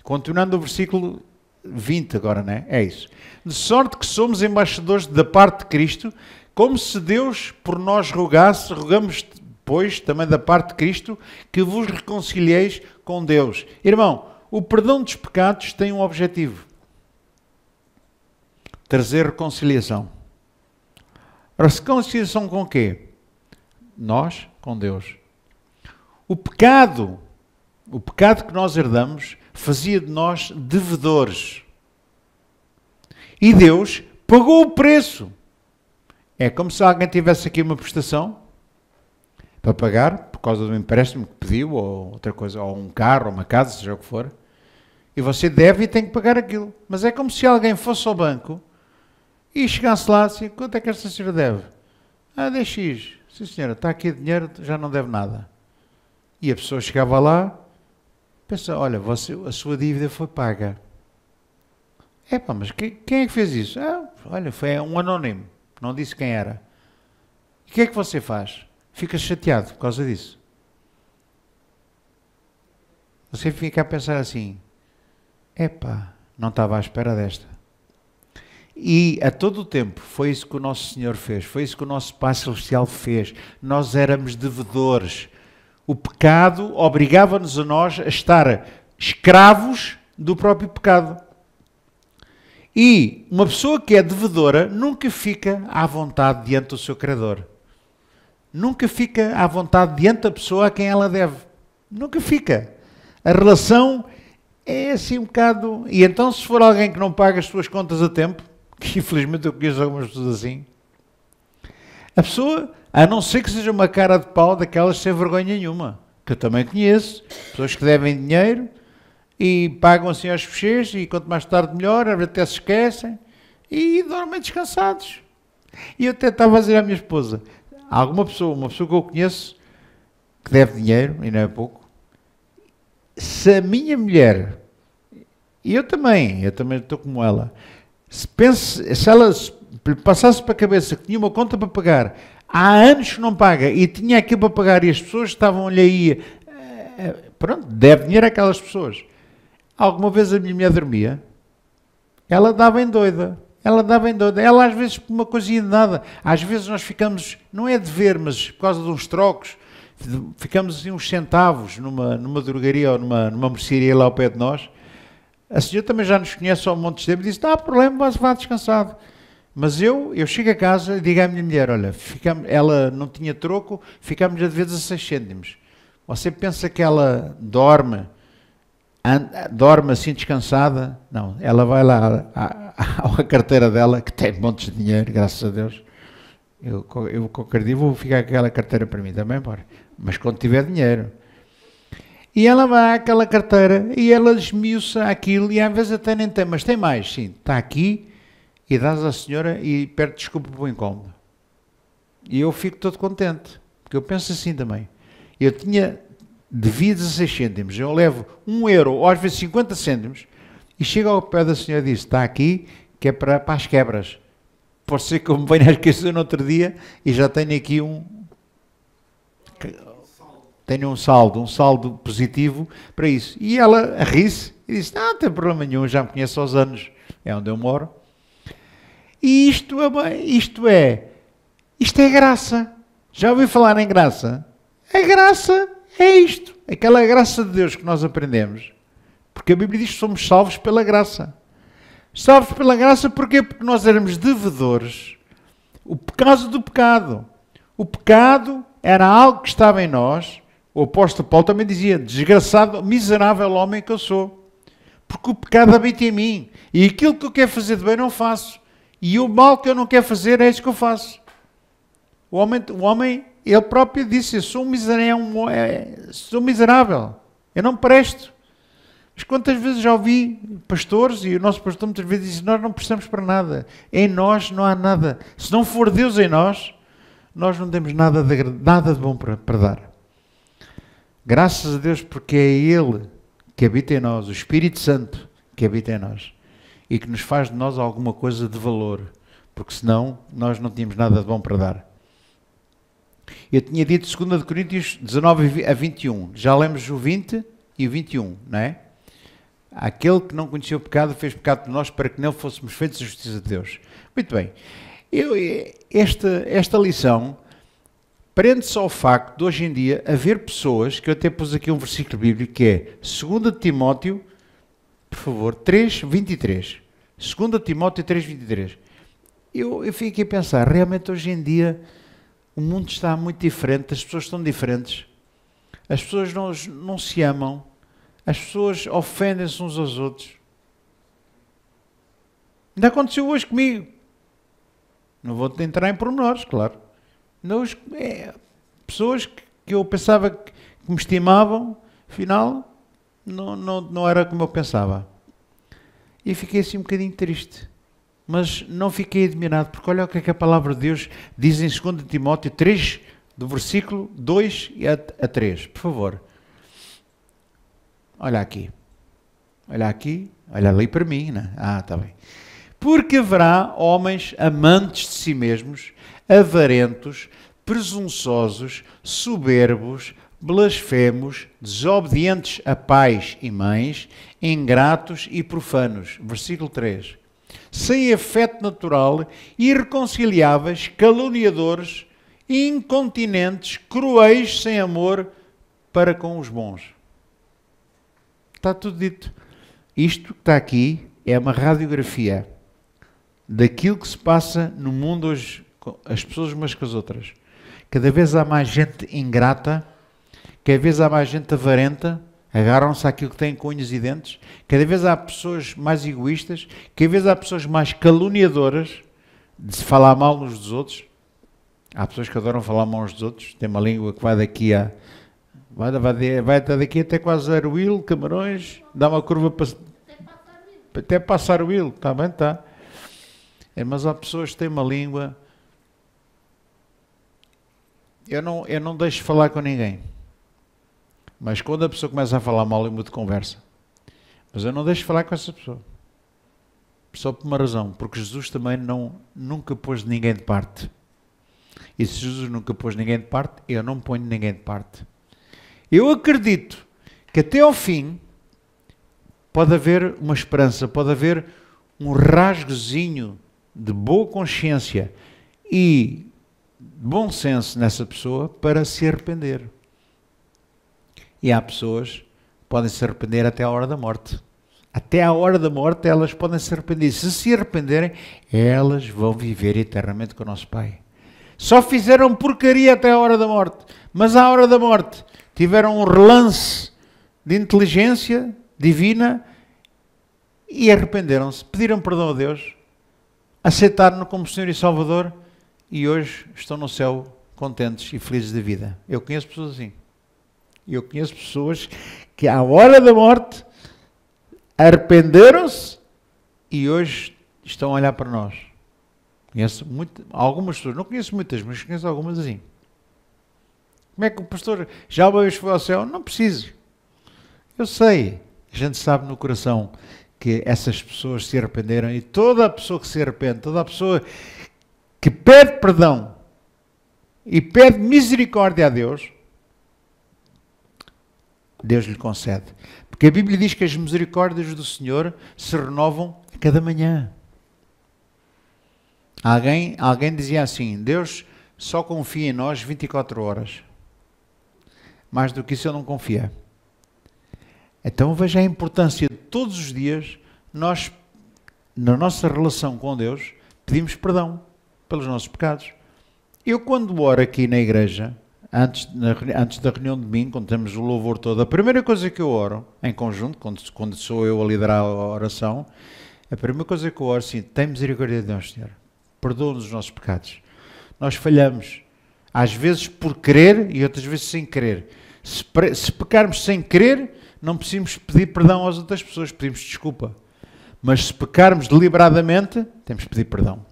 Continuando o versículo 20 agora, não é? É isso. De sorte que somos embaixadores da parte de Cristo, como se Deus por nós rogasse, rogamos, pois, também da parte de Cristo, que vos reconcilieis com Deus. Irmão, o perdão dos pecados tem um objetivo. Trazer reconciliação. Ora, reconciliação com quê? Nós com Deus. O pecado que nós herdamos, fazia de nós devedores. E Deus pagou o preço. É como se alguém tivesse aqui uma prestação para pagar, por causa do empréstimo que pediu, ou outra coisa, ou um carro, ou uma casa, seja o que for, e você deve e tem que pagar aquilo. Mas é como se alguém fosse ao banco e chegasse lá assim, quanto é que esta senhora deve? Dê X. Sim senhora, está aqui dinheiro, já não deve nada. E a pessoa chegava lá, pensa, olha, a sua dívida foi paga. Mas quem é que fez isso? Olha, foi um anónimo. Não disse quem era. E o que é que você faz? Fica chateado por causa disso. Você fica a pensar assim, não estava à espera desta. E a todo o tempo foi isso que o nosso Senhor fez, foi isso que o nosso Pai Celestial fez. Nós éramos devedores. O pecado obrigava-nos a nós a estar escravos do próprio pecado. E uma pessoa que é devedora nunca fica à vontade diante do seu Criador. Nunca fica à vontade diante da pessoa a quem ela deve. Nunca fica. A relação é assim um bocado... E então, se for alguém que não paga as suas contas a tempo, que infelizmente eu conheço algumas pessoas assim, a pessoa, a não ser que seja uma cara de pau daquelas sem vergonha nenhuma, que eu também conheço, pessoas que devem dinheiro e pagam assim aos fecheiros e quanto mais tarde melhor, até se esquecem e dormem descansados. E eu até estava a dizer à minha esposa, uma pessoa que eu conheço que deve dinheiro, e não é pouco, se a minha mulher, e eu também estou como ela, se ela passasse para a cabeça que tinha uma conta para pagar, há anos que não paga e tinha aquilo para pagar e as pessoas estavam-lhe aí, deve dinheiro àquelas pessoas. Alguma vez a minha mulher dormia? ela dava em doida. Ela dava em doida. Ela às vezes por uma coisinha de nada. Às vezes nós ficamos, não é de ver, mas por causa de uns trocos, ficamos assim uns centavos numa drogaria ou numa mercearia lá ao pé de nós. A senhora também já nos conhece há um monte de tempo e disse, não há problema, vá descansado. Mas eu chego a casa e digo à minha mulher, olha, ela não tinha troco, ficámos a dever 16 cêntimos. Você pensa que ela dorme assim descansada? Não, ela vai lá à carteira dela, que tem montes de dinheiro, graças a Deus. Eu qualquer dia vou ficar com aquela carteira para mim também, mas quando tiver dinheiro. E ela vai àquela carteira e ela esmiuça aquilo e às vezes até nem tem, mas tem mais, sim, está aqui e dás à senhora e pede desculpa pelo incómodo. E eu fico todo contente, porque eu penso assim também. Eu devia 16 cêntimos, eu levo 1 euro ou às vezes 50 cêntimos e chego ao pé da senhora e diz, está aqui que é para as quebras. Pode ser que eu me venha a esquecer no outro dia e já tenho aqui tenho um saldo positivo para isso. E ela ri-se e disse, não tem problema nenhum, já me conheço há uns anos, é onde eu moro. E isto é graça. Já ouviu falar em graça? A graça é isto, aquela graça de Deus que nós aprendemos. Porque a Bíblia diz que somos salvos pela graça. Salvos pela graça porquê? Porque nós éramos devedores. Por causa do pecado. O pecado era algo que estava em nós. O apóstolo Paulo também dizia, desgraçado, miserável homem que eu sou. Porque o pecado habita em mim. E aquilo que eu quero fazer de bem não faço. E o mal que eu não quero fazer é isso que eu faço. O homem ele próprio disse, sou miserável. Eu não presto. Mas quantas vezes já ouvi pastores, e o nosso pastor muitas vezes diz, nós não prestamos para nada. Em nós não há nada. Se não for Deus em nós não temos nada de bom para dar. Graças a Deus, porque é Ele que habita em nós, o Espírito Santo que habita em nós, e que nos faz de nós alguma coisa de valor, porque senão nós não tínhamos nada de bom para dar. Eu tinha dito 2 Coríntios 19 a 21, já lemos o 20 e o 21, não é? Aquele que não conhecia o pecado fez pecado por nós para que nele fôssemos feitos a justiça de Deus. Muito bem, esta lição prende-se ao facto de hoje em dia haver pessoas, que eu até pus aqui um versículo bíblico, que é 2 Timóteo, por favor, 3:23. 2 Timóteo 3:23. Eu fiquei a pensar, realmente hoje em dia o mundo está muito diferente, as pessoas estão diferentes, as pessoas não se amam, as pessoas ofendem-se uns aos outros. Ainda aconteceu hoje comigo. Não vou entrar em pormenores, claro. Pessoas que eu pensava que me estimavam, afinal, não era como eu pensava. E fiquei assim um bocadinho triste. Mas não fiquei admirado, porque olha o que é que a palavra de Deus diz em 2 Timóteo 3, do versículo 2 a 3. Por favor. Olha aqui. Olha ali para mim, né? Está bem. Porque haverá homens amantes de si mesmos, avarentos, presunçosos, soberbos, blasfemos, desobedientes a pais e mães, ingratos e profanos. Versículo 3. Sem afeto natural, irreconciliáveis, caluniadores, incontinentes, cruéis, sem amor para com os bons. Está tudo dito. Isto que está aqui é uma radiografia daquilo que se passa no mundo hoje, as pessoas umas com as outras. Cada vez há mais gente ingrata, cada vez há mais gente avarenta, agarram-se àquilo que têm com unhas e dentes, cada vez há pessoas mais egoístas, cada vez há pessoas mais caluniadoras, de se falar mal uns dos outros. Há pessoas que adoram falar mal uns dos outros, tem uma língua que vai daqui a... Vai até daqui até quase Aruil, Camarões, dá uma curva para... Até passar o Will, está bem, está. Mas há pessoas que têm uma língua... Eu não deixo falar com ninguém. Mas quando a pessoa começa a falar mal, eu mudo de conversa. Mas eu não deixo falar com essa pessoa. Só por uma razão. Porque Jesus também nunca pôs ninguém de parte. E se Jesus nunca pôs ninguém de parte, eu não ponho ninguém de parte. Eu acredito que até ao fim pode haver uma esperança, pode haver um rasgozinho de boa consciência e bom senso nessa pessoa para se arrepender. E há pessoas que podem se arrepender até a hora da morte. Até a hora da morte elas podem se arrepender. Se arrependerem, elas vão viver eternamente com o nosso Pai. Só fizeram porcaria até a hora da morte. Mas à hora da morte tiveram um relance de inteligência divina e arrependeram-se. Pediram perdão a Deus. Aceitaram-no como Senhor e Salvador. E hoje estão no céu contentes e felizes da vida. Eu conheço pessoas assim. Eu conheço pessoas que à hora da morte arrependeram-se e hoje estão a olhar para nós. Conheço algumas pessoas, não conheço muitas, mas conheço algumas assim. Como é que o pastor já uma vez foi ao céu? Não preciso. Eu sei, a gente sabe no coração que essas pessoas se arrependeram e toda a pessoa que se arrepende, toda a pessoa que pede perdão e pede misericórdia a Deus, Deus lhe concede. Porque a Bíblia diz que as misericórdias do Senhor se renovam a cada manhã. Alguém dizia assim, Deus só confia em nós 24 horas. Mais do que isso ele não confia. Então veja a importância de todos os dias nós, na nossa relação com Deus, pedimos perdão pelos nossos pecados. Eu quando oro aqui na igreja, antes da reunião de domingo, quando temos o louvor todo, a primeira coisa que eu oro, em conjunto, quando sou eu a liderar a oração, a primeira coisa que eu oro, sim, tem misericórdia de nós, Senhor. Perdoa-nos os nossos pecados. Nós falhamos, às vezes por querer e outras vezes sem querer. Se pecarmos sem querer, não precisamos pedir perdão às outras pessoas, pedimos desculpa. Mas se pecarmos deliberadamente, temos que pedir perdão.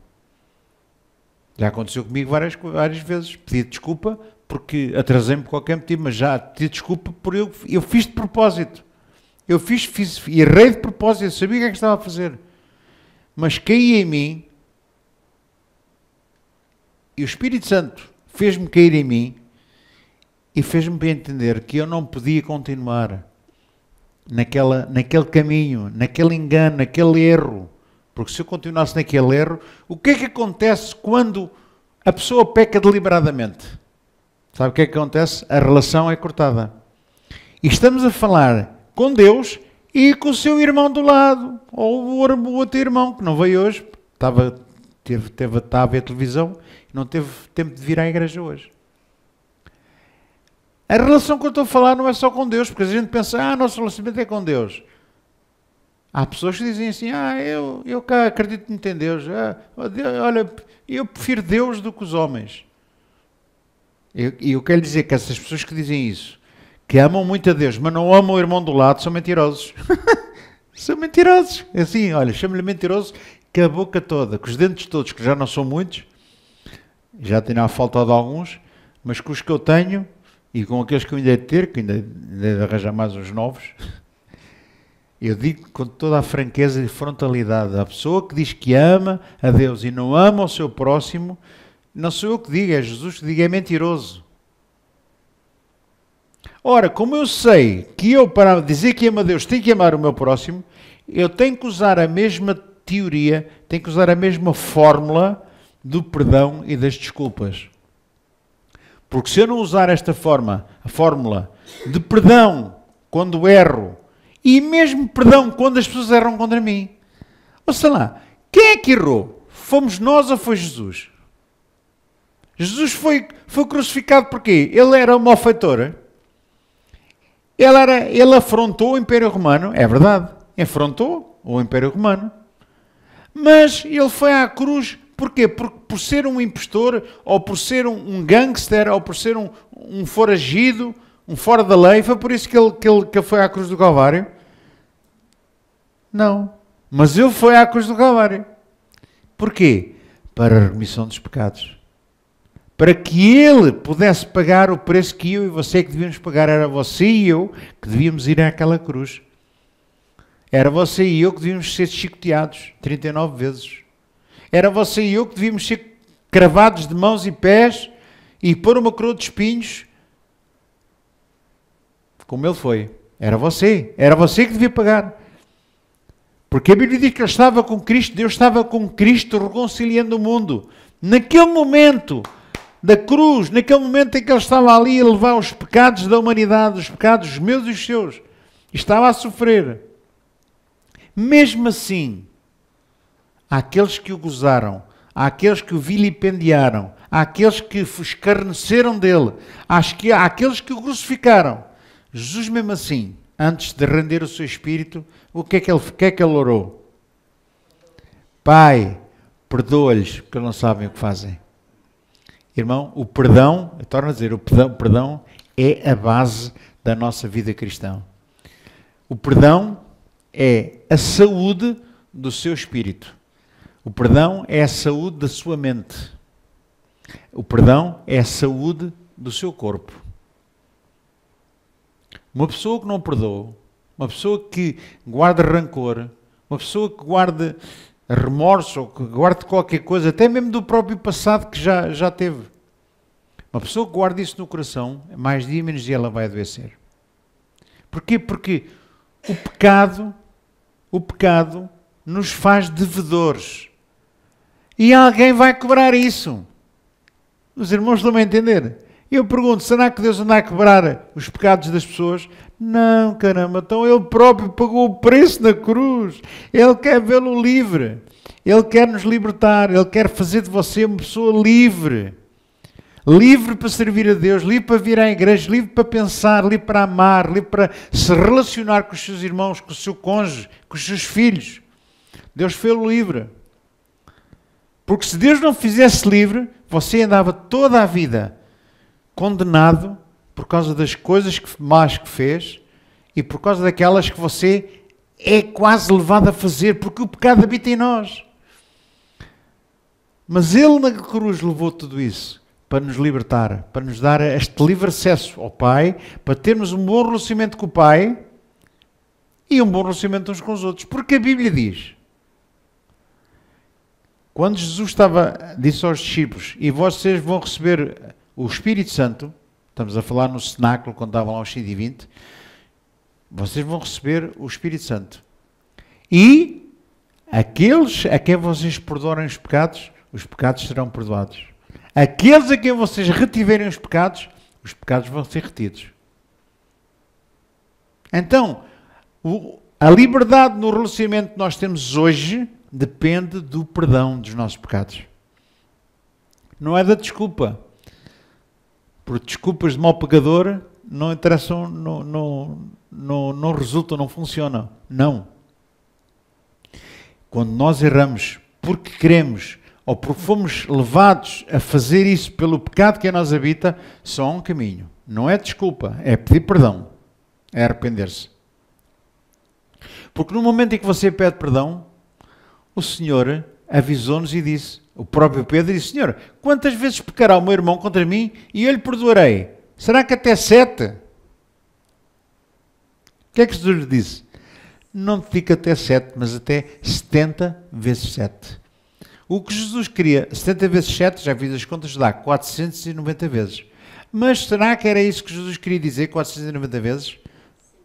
Já aconteceu comigo várias vezes. Pedi desculpa porque atrasei-me por qualquer motivo, mas já pedi desculpa por eu fiz de propósito. Eu errei de propósito, eu sabia o que é que estava a fazer. Mas caí em mim e o Espírito Santo fez-me cair em mim e fez-me entender que eu não podia continuar naquele caminho, naquele engano, naquele erro. Porque se eu continuasse naquele erro, o que é que acontece quando a pessoa peca deliberadamente? Sabe o que é que acontece? A relação é cortada. E estamos a falar com Deus e com o seu irmão do lado, ou o outro irmão, que não veio hoje, estava a ver a televisão e não teve tempo de vir à igreja hoje. A relação que eu estou a falar não é só com Deus, porque a gente pensa, nosso relacionamento é com Deus. Há pessoas que dizem assim, eu cá acredito muito em Deus. Olha, eu prefiro Deus do que os homens. E eu quero dizer que essas pessoas que dizem isso, que amam muito a Deus, mas não amam o irmão do lado, são mentirosos. São mentirosos. Assim, olha, chamo-lhe mentiroso, que a boca toda, com os dentes todos, que já não são muitos, já tenho a falta de alguns, mas com os que eu tenho, e com aqueles que eu ainda hei de ter, que ainda hei de arranjar mais uns novos, eu digo com toda a franqueza e frontalidade, a pessoa que diz que ama a Deus e não ama o seu próximo, não sou eu que digo, é Jesus que diga, é mentiroso. Ora, como eu sei que eu, para dizer que amo a Deus, tenho que amar o meu próximo, eu tenho que usar a mesma teoria, tenho que usar a mesma fórmula do perdão e das desculpas. Porque se eu não usar esta a fórmula de perdão quando erro, e mesmo perdão quando as pessoas erram contra mim. Ou sei lá, quem é que errou? Fomos nós ou foi Jesus? Jesus foi crucificado por quê? Ele era um malfeitor. Ele afrontou o Império Romano, é verdade. Afrontou o Império Romano. Mas ele foi à cruz, porquê? Por ser um impostor, ou por ser um gangster, ou por ser um foragido, um fora da lei, foi por isso que ele foi à cruz do Calvário? Não. Mas ele foi à cruz do Calvário. Porquê? Para a remissão dos pecados. Para que ele pudesse pagar o preço que eu e você que devíamos pagar. Era você e eu que devíamos ir àquela cruz. Era você e eu que devíamos ser chicoteados 39 vezes. Era você e eu que devíamos ser cravados de mãos e pés e pôr uma coroa de espinhos como ele foi. Era você que devia pagar. Porque a Bíblia diz que ele estava com Cristo, Deus estava com Cristo reconciliando o mundo. Naquele momento da cruz, naquele momento em que ele estava ali a levar os pecados da humanidade, os pecados os meus e os seus, e estava a sofrer. Mesmo assim, há aqueles que o gozaram, há aqueles que o vilipendiaram, há aqueles que escarneceram dele, há aqueles que o crucificaram. Jesus, mesmo assim, antes de render o seu espírito, o que é que ele orou? Pai, perdoa-lhes, porque não sabem o que fazem. Irmão, o perdão, eu torno a dizer, o perdão é a base da nossa vida cristã. O perdão é a saúde do seu espírito. O perdão é a saúde da sua mente. O perdão é a saúde do seu corpo. Uma pessoa que não perdoa, uma pessoa que guarda rancor, uma pessoa que guarda remorso, ou que guarda qualquer coisa, até mesmo do próprio passado que já teve. Uma pessoa que guarda isso no coração, mais dia menos dia ela vai adoecer. Porquê? Porque o pecado nos faz devedores. E alguém vai cobrar isso. Os irmãos estão a entender? Eu pergunto, será que Deus anda a cobrar os pecados das pessoas? Não, caramba, então Ele próprio pagou o preço na cruz. Ele quer vê-lo livre. Ele quer nos libertar. Ele quer fazer de você uma pessoa livre. Livre para servir a Deus, livre para vir à igreja, livre para pensar, livre para amar, livre para se relacionar com os seus irmãos, com o seu cônjuge, com os seus filhos. Deus fez-lo livre. Porque se Deus não fizesse livre, você andava toda a vida condenado por causa das coisas más que fez e por causa daquelas que você é quase levado a fazer, porque o pecado habita em nós. Mas Ele na cruz levou tudo isso para nos libertar, para nos dar este livre acesso ao Pai, para termos um bom relacionamento com o Pai e um bom relacionamento uns com os outros. Porque a Bíblia diz, quando Jesus disse aos discípulos, e vocês vão receber o Espírito Santo, estamos a falar no cenáculo, quando estavam lá os 120, vocês vão receber o Espírito Santo. E aqueles a quem vocês perdoarem os pecados serão perdoados. Aqueles a quem vocês retiverem os pecados vão ser retidos. Então, a liberdade no relacionamento que nós temos hoje depende do perdão dos nossos pecados. Não é da desculpa. Porque desculpas de mau pecador não interessam, não resultam, não funcionam. Não. Quando nós erramos porque queremos ou porque fomos levados a fazer isso pelo pecado que em nós habita, só há um caminho. Não é desculpa, é pedir perdão. É arrepender-se. Porque no momento em que você pede perdão, o Senhor avisou-nos e disse, o próprio Pedro disse, Senhor, quantas vezes pecará o meu irmão contra mim e eu lhe perdoarei? Será que até 7? O que é que Jesus lhe disse? Não te digo até 7, mas até 70 vezes 7. O que Jesus queria, 70 vezes 7, já fiz as contas, dá 490 vezes. Mas será que era isso que Jesus queria dizer, 490 vezes?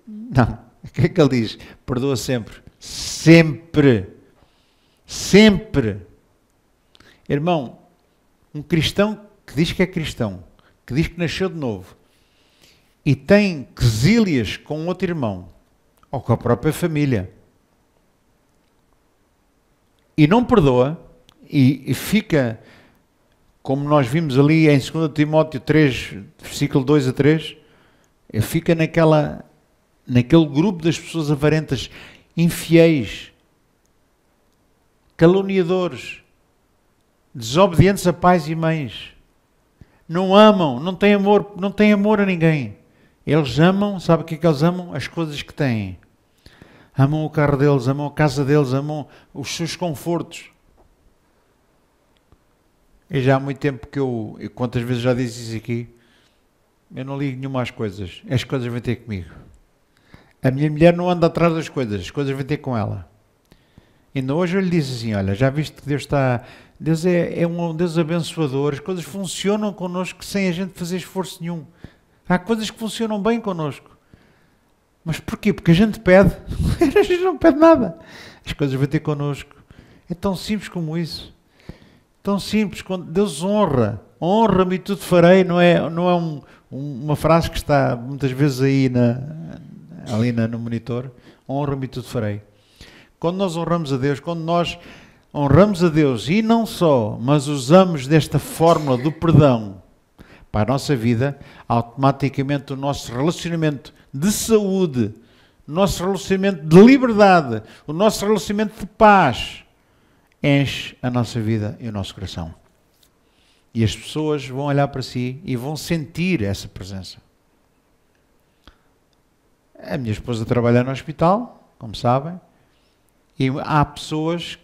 Não. O que é que ele diz? Perdoa sempre. Sempre. Sempre. Irmão, um cristão que diz que é cristão, que diz que nasceu de novo, e tem quesílias com outro irmão, ou com a própria família, e não perdoa, e fica, como nós vimos ali em 2 Timóteo 3, versículo 2 a 3, fica naquele grupo das pessoas avarentas, infiéis, caluniadores, desobedientes a pais e mães, não amam, não têm amor a ninguém. Eles amam, sabe o que é que eles amam? As coisas que têm. Amam o carro deles, amam a casa deles, amam os seus confortos. E já há muito tempo que eu quantas vezes já disse isso aqui, eu não ligo nenhuma às coisas. As coisas vêm ter comigo. A minha mulher não anda atrás das coisas, as coisas vêm ter com ela. Ainda hoje eu lhe disse assim, olha, já viste que Deus é um Deus abençoador, as coisas funcionam connosco sem a gente fazer esforço nenhum. Há coisas que funcionam bem connosco. Mas porquê? Porque a gente pede. A gente não pede nada. A as coisas vão ter connosco. É tão simples como isso. Tão simples, quando Deus honra-me e tudo farei, não é uma frase que está muitas vezes aí ali no monitor, honra-me e tudo farei. Quando nós honramos a Deus, quando nós honramos a Deus e não só, mas usamos desta fórmula do perdão para a nossa vida, automaticamente o nosso relacionamento de saúde, o nosso relacionamento de liberdade, o nosso relacionamento de paz, enche a nossa vida e o nosso coração. E as pessoas vão olhar para si e vão sentir essa presença. A minha esposa trabalha no hospital, como sabem, e há pessoas,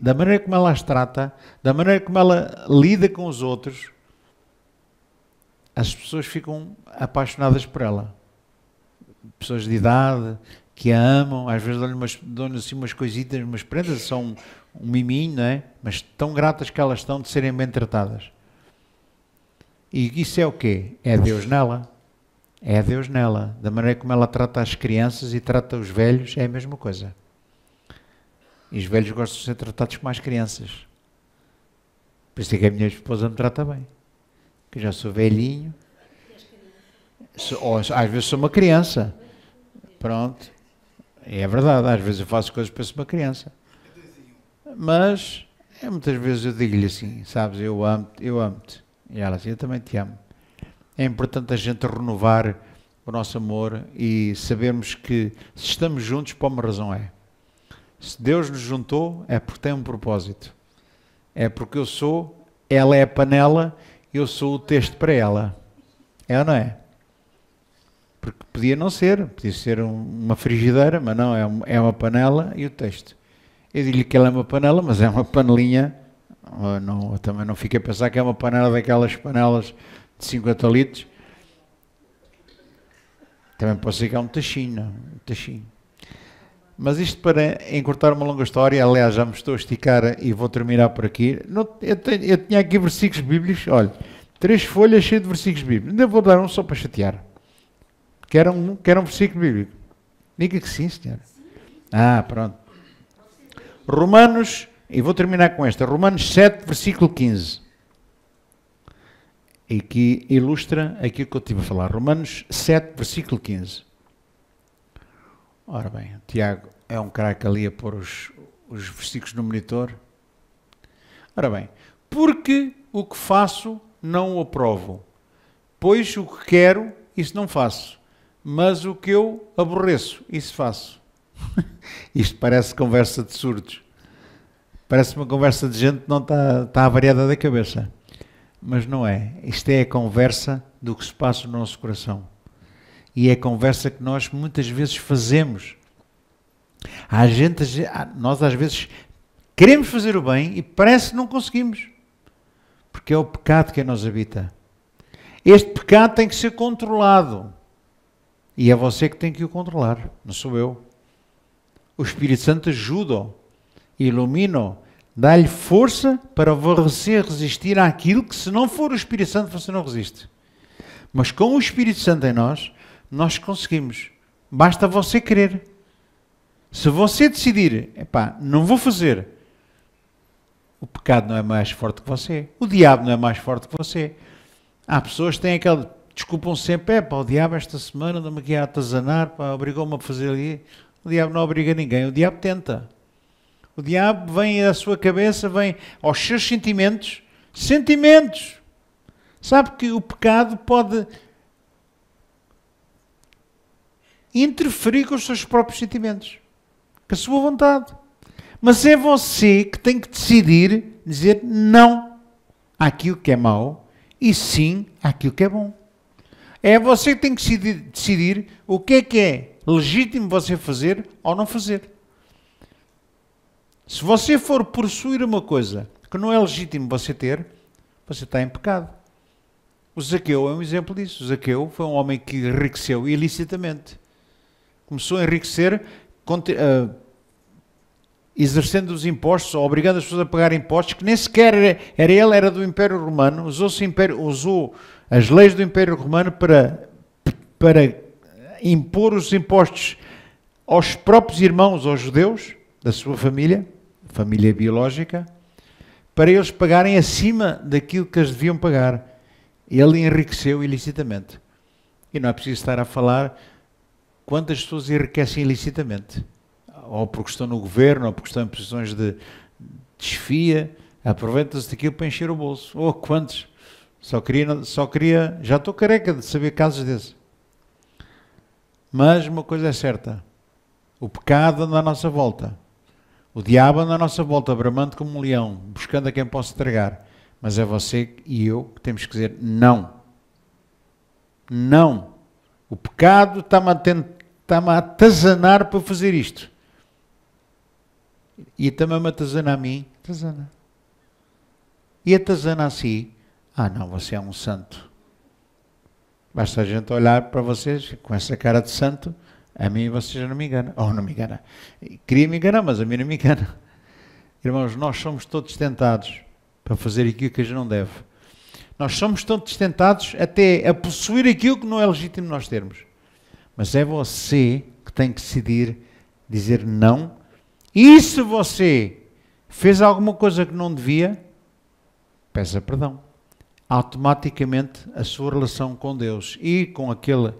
da maneira como ela as trata, da maneira como ela lida com os outros, as pessoas ficam apaixonadas por ela. Pessoas de idade, que a amam, às vezes dão-lhe assim umas coisitas, umas prendas, são um miminho, não é? Mas tão gratas que elas estão de serem bem tratadas. E isso é o quê? É Deus nela. É Deus nela. Da maneira como ela trata as crianças e trata os velhos, é a mesma coisa. E os velhos gostam de ser tratados como as crianças. Por isso é que a minha esposa me trata bem. Que eu já sou velhinho. Ou, às vezes sou uma criança. Pronto. É verdade, às vezes eu faço coisas para ser uma criança. Mas, muitas vezes eu digo-lhe assim, sabes, eu amo-te. E ela assim, eu também te amo. É importante a gente renovar o nosso amor e sabermos que se estamos juntos, por uma razão é. Se Deus nos juntou, é porque tem um propósito. É porque ela é a panela, eu sou o texto para ela. É ou não é? Porque podia não ser, podia ser uma frigideira, mas não, é uma panela e o texto. Eu digo-lhe que ela é uma panela, mas é uma panelinha, não, também não fiquei a pensar que é uma panela daquelas panelas de 50 litros. Também pode ser que é um tachinho, não? Um tachinho. Mas isto para encurtar uma longa história, aliás, já me estou a esticar e vou terminar por aqui. Eu tinha aqui versículos bíblicos, olha, 3 folhas cheias de versículos bíblicos. Ainda vou dar um só para chatear. Quer um versículo bíblico? Diga que sim, senhora. Pronto. Romanos, e vou terminar com esta, Romanos 7, versículo 15. E que ilustra aquilo que eu estive a falar. Romanos 7, versículo 15. Ora bem, o Tiago é um craque ali a pôr os versículos no monitor. Ora bem, porque o que faço não o aprovo, pois o que quero, isso não faço. Mas o que eu aborreço, isso faço. Isto parece conversa de surdos. Parece uma conversa de gente que não está avariada da cabeça. Mas não é. Isto é a conversa do que se passa no nosso coração. E é a conversa que nós muitas vezes fazemos. Nós às vezes queremos fazer o bem e parece que não conseguimos. Porque é o pecado que nos habita. Este pecado tem que ser controlado. E é você que tem que o controlar, não sou eu. O Espírito Santo ajuda-o, ilumina-o, dá-lhe força para você resistir àquilo que, se não for o Espírito Santo, você não resiste. Mas com o Espírito Santo em nós conseguimos. Basta você querer. Se você decidir, não vou fazer, o pecado não é mais forte que você. O diabo não é mais forte que você. Há pessoas que têm aquela... Desculpam sempre, o diabo esta semana anda-me aqui a atazanar, obrigou-me a fazer ali. O diabo não obriga ninguém, o diabo tenta. O diabo vem à sua cabeça, vem aos seus sentimentos. Sentimentos! Sabe que o pecado pode interferir com os seus próprios sentimentos, com a sua vontade. Mas é você que tem que decidir, dizer não àquilo que é mau e sim àquilo que é bom. É você que tem que decidir o que é legítimo você fazer ou não fazer. Se você for possuir uma coisa que não é legítimo você ter, você está em pecado. O Zaqueu é um exemplo disso. O Zaqueu foi um homem que enriqueceu ilicitamente. Começou a enriquecer exercendo os impostos, ou obrigando as pessoas a pagar impostos, que nem sequer era do Império Romano, usou as leis do Império Romano para impor os impostos aos próprios irmãos, aos judeus, da sua família biológica, para eles pagarem acima daquilo que eles deviam pagar. Ele enriqueceu ilicitamente. E não é preciso estar a falar quantas pessoas enriquecem ilicitamente. Ou porque estão no governo, ou porque estão em posições de desfia, aproveitam-se daquilo para encher o bolso. Ou quantos? Só queria, já estou careca de saber casos desses. Mas uma coisa é certa, o pecado anda à nossa volta. O diabo anda à nossa volta, bramando como um leão, buscando a quem possa tragar. Mas é você e eu que temos que dizer não. Não. O pecado está-me a atazanar para fazer isto. E também me atazana a mim. Atazana. E atazana a si. Ah não, você é um santo. Basta a gente olhar para vocês com essa cara de santo. A mim você já não me engana. Ou não me engana. Queria me enganar, mas a mim não me engana. Irmãos, nós somos todos tentados para fazer aquilo que a gente não deve. Nós somos todos tentados até a possuir aquilo que não é legítimo nós termos. Mas é você que tem que decidir dizer não. E se você fez alguma coisa que não devia, peça perdão. Automaticamente a sua relação com Deus e com aquele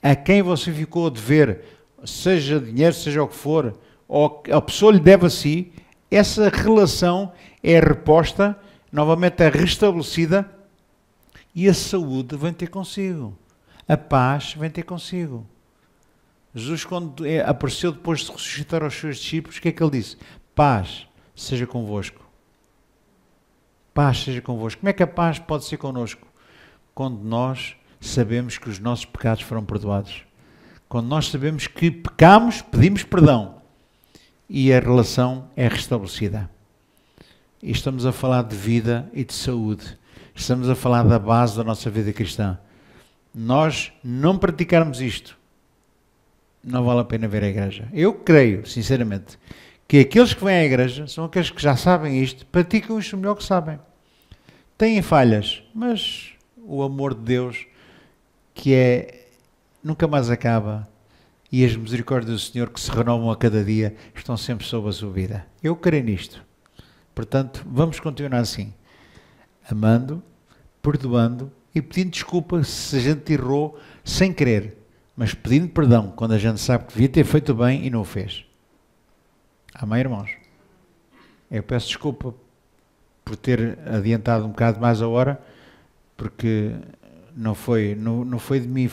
a quem você ficou a dever, seja dinheiro, seja o que for, ou a pessoa lhe deve a si, essa relação é reposta, novamente é restabelecida e a saúde vem ter consigo. A paz vem ter consigo. Jesus, quando apareceu depois de ressuscitar aos seus discípulos, o que é que ele disse? Paz seja convosco. Paz seja convosco. Como é que a paz pode ser connosco? Quando nós sabemos que os nossos pecados foram perdoados. Quando nós sabemos que pecamos, pedimos perdão. E a relação é restabelecida. E estamos a falar de vida e de saúde. Estamos a falar da base da nossa vida cristã. Nós não praticarmos isto, não vale a pena ver a igreja. Eu creio, sinceramente, que aqueles que vêm à igreja são aqueles que já sabem isto, praticam isto o melhor que sabem. Têm falhas, mas o amor de Deus, que nunca mais acaba, e as misericórdias do Senhor, que se renovam a cada dia, estão sempre sob a sua vida. Eu creio nisto. Portanto, vamos continuar assim, amando, perdoando e pedindo desculpa se a gente errou sem querer, mas pedindo perdão quando a gente sabe que devia ter feito bem e não o fez. Amém, irmãos? Eu peço desculpa por ter adiantado um bocado mais a hora, porque não foi de mim,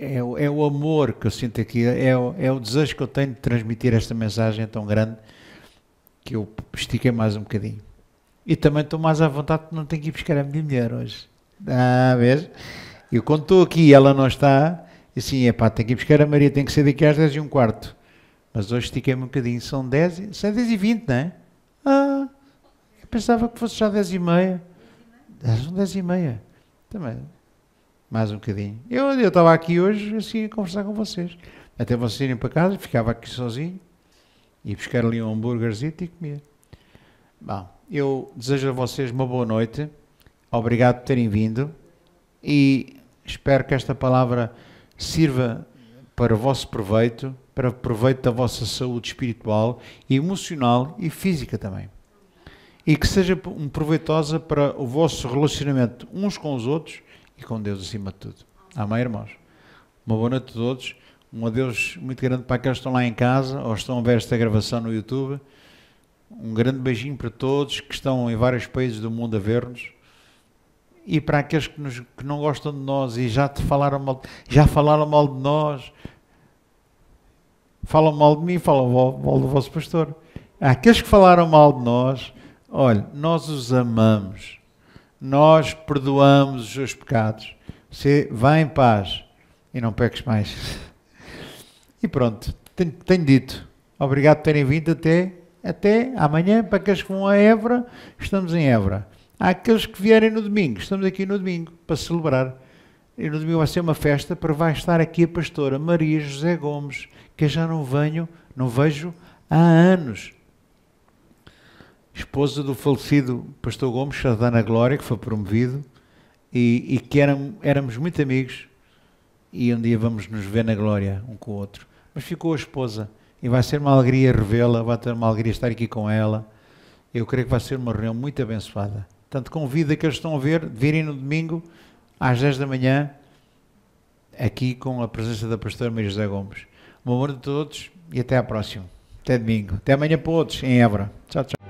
é o amor que eu sinto aqui, é o desejo que eu tenho de transmitir esta mensagem tão grande que eu estiquei mais um bocadinho. E também estou mais à vontade porque não tenho que ir buscar a minha mulher hoje. Vês? Eu quando estou aqui e ela não está, assim, tenho que ir buscar a Maria, tem que ser daqui às 10h15. Mas hoje estiquei-me um bocadinho, são 10h20, não é? Eu pensava que fosse já 10h30. São 10h30. Também, mais um bocadinho. Eu estava aqui hoje, assim, a conversar com vocês. Até vocês irem para casa, ficava aqui sozinho, ia buscar ali um hambúrguerzinho e comia. Bom, eu desejo a vocês uma boa noite. Obrigado por terem vindo. E espero que esta palavra sirva para o vosso proveito, para o proveito da vossa saúde espiritual, emocional e física também. E que seja proveitosa para o vosso relacionamento uns com os outros e com Deus acima de tudo. Amém, irmãos? Uma boa noite a todos. Um adeus muito grande para aqueles que estão lá em casa ou estão a ver esta gravação no YouTube. Um grande beijinho para todos que estão em vários países do mundo a ver-nos. E para aqueles que não gostam de nós e já falaram mal de nós, falam mal de mim, falam mal do vosso pastor. Aqueles que falaram mal de nós, olha, nós os amamos, nós perdoamos os seus pecados. Você vai em paz e não peques mais. E pronto, tenho dito. Obrigado por terem vindo até amanhã. Para aqueles que vão a Évora, estamos em Évora. Há aqueles que vierem no domingo, estamos aqui no domingo para celebrar. E no domingo vai ser uma festa, para vai estar aqui a pastora Maria José Gomes, que eu já não vejo há anos. Esposa do falecido pastor Gomes, já está na glória, que foi promovido, e que éramos muito amigos, e um dia vamos nos ver na glória, um com o outro. mas ficou a esposa. E vai ser uma alegria revê-la, vai ter uma alegria estar aqui com ela. Eu creio que vai ser uma reunião muito abençoada. Portanto, convido aqueles que estão a ver, de virem no domingo, às 10 da manhã, aqui com a presença da pastora Maria José Gomes. Um amor de todos e até à próxima. Até domingo. Até amanhã para outros, em Évora. Tchau, tchau.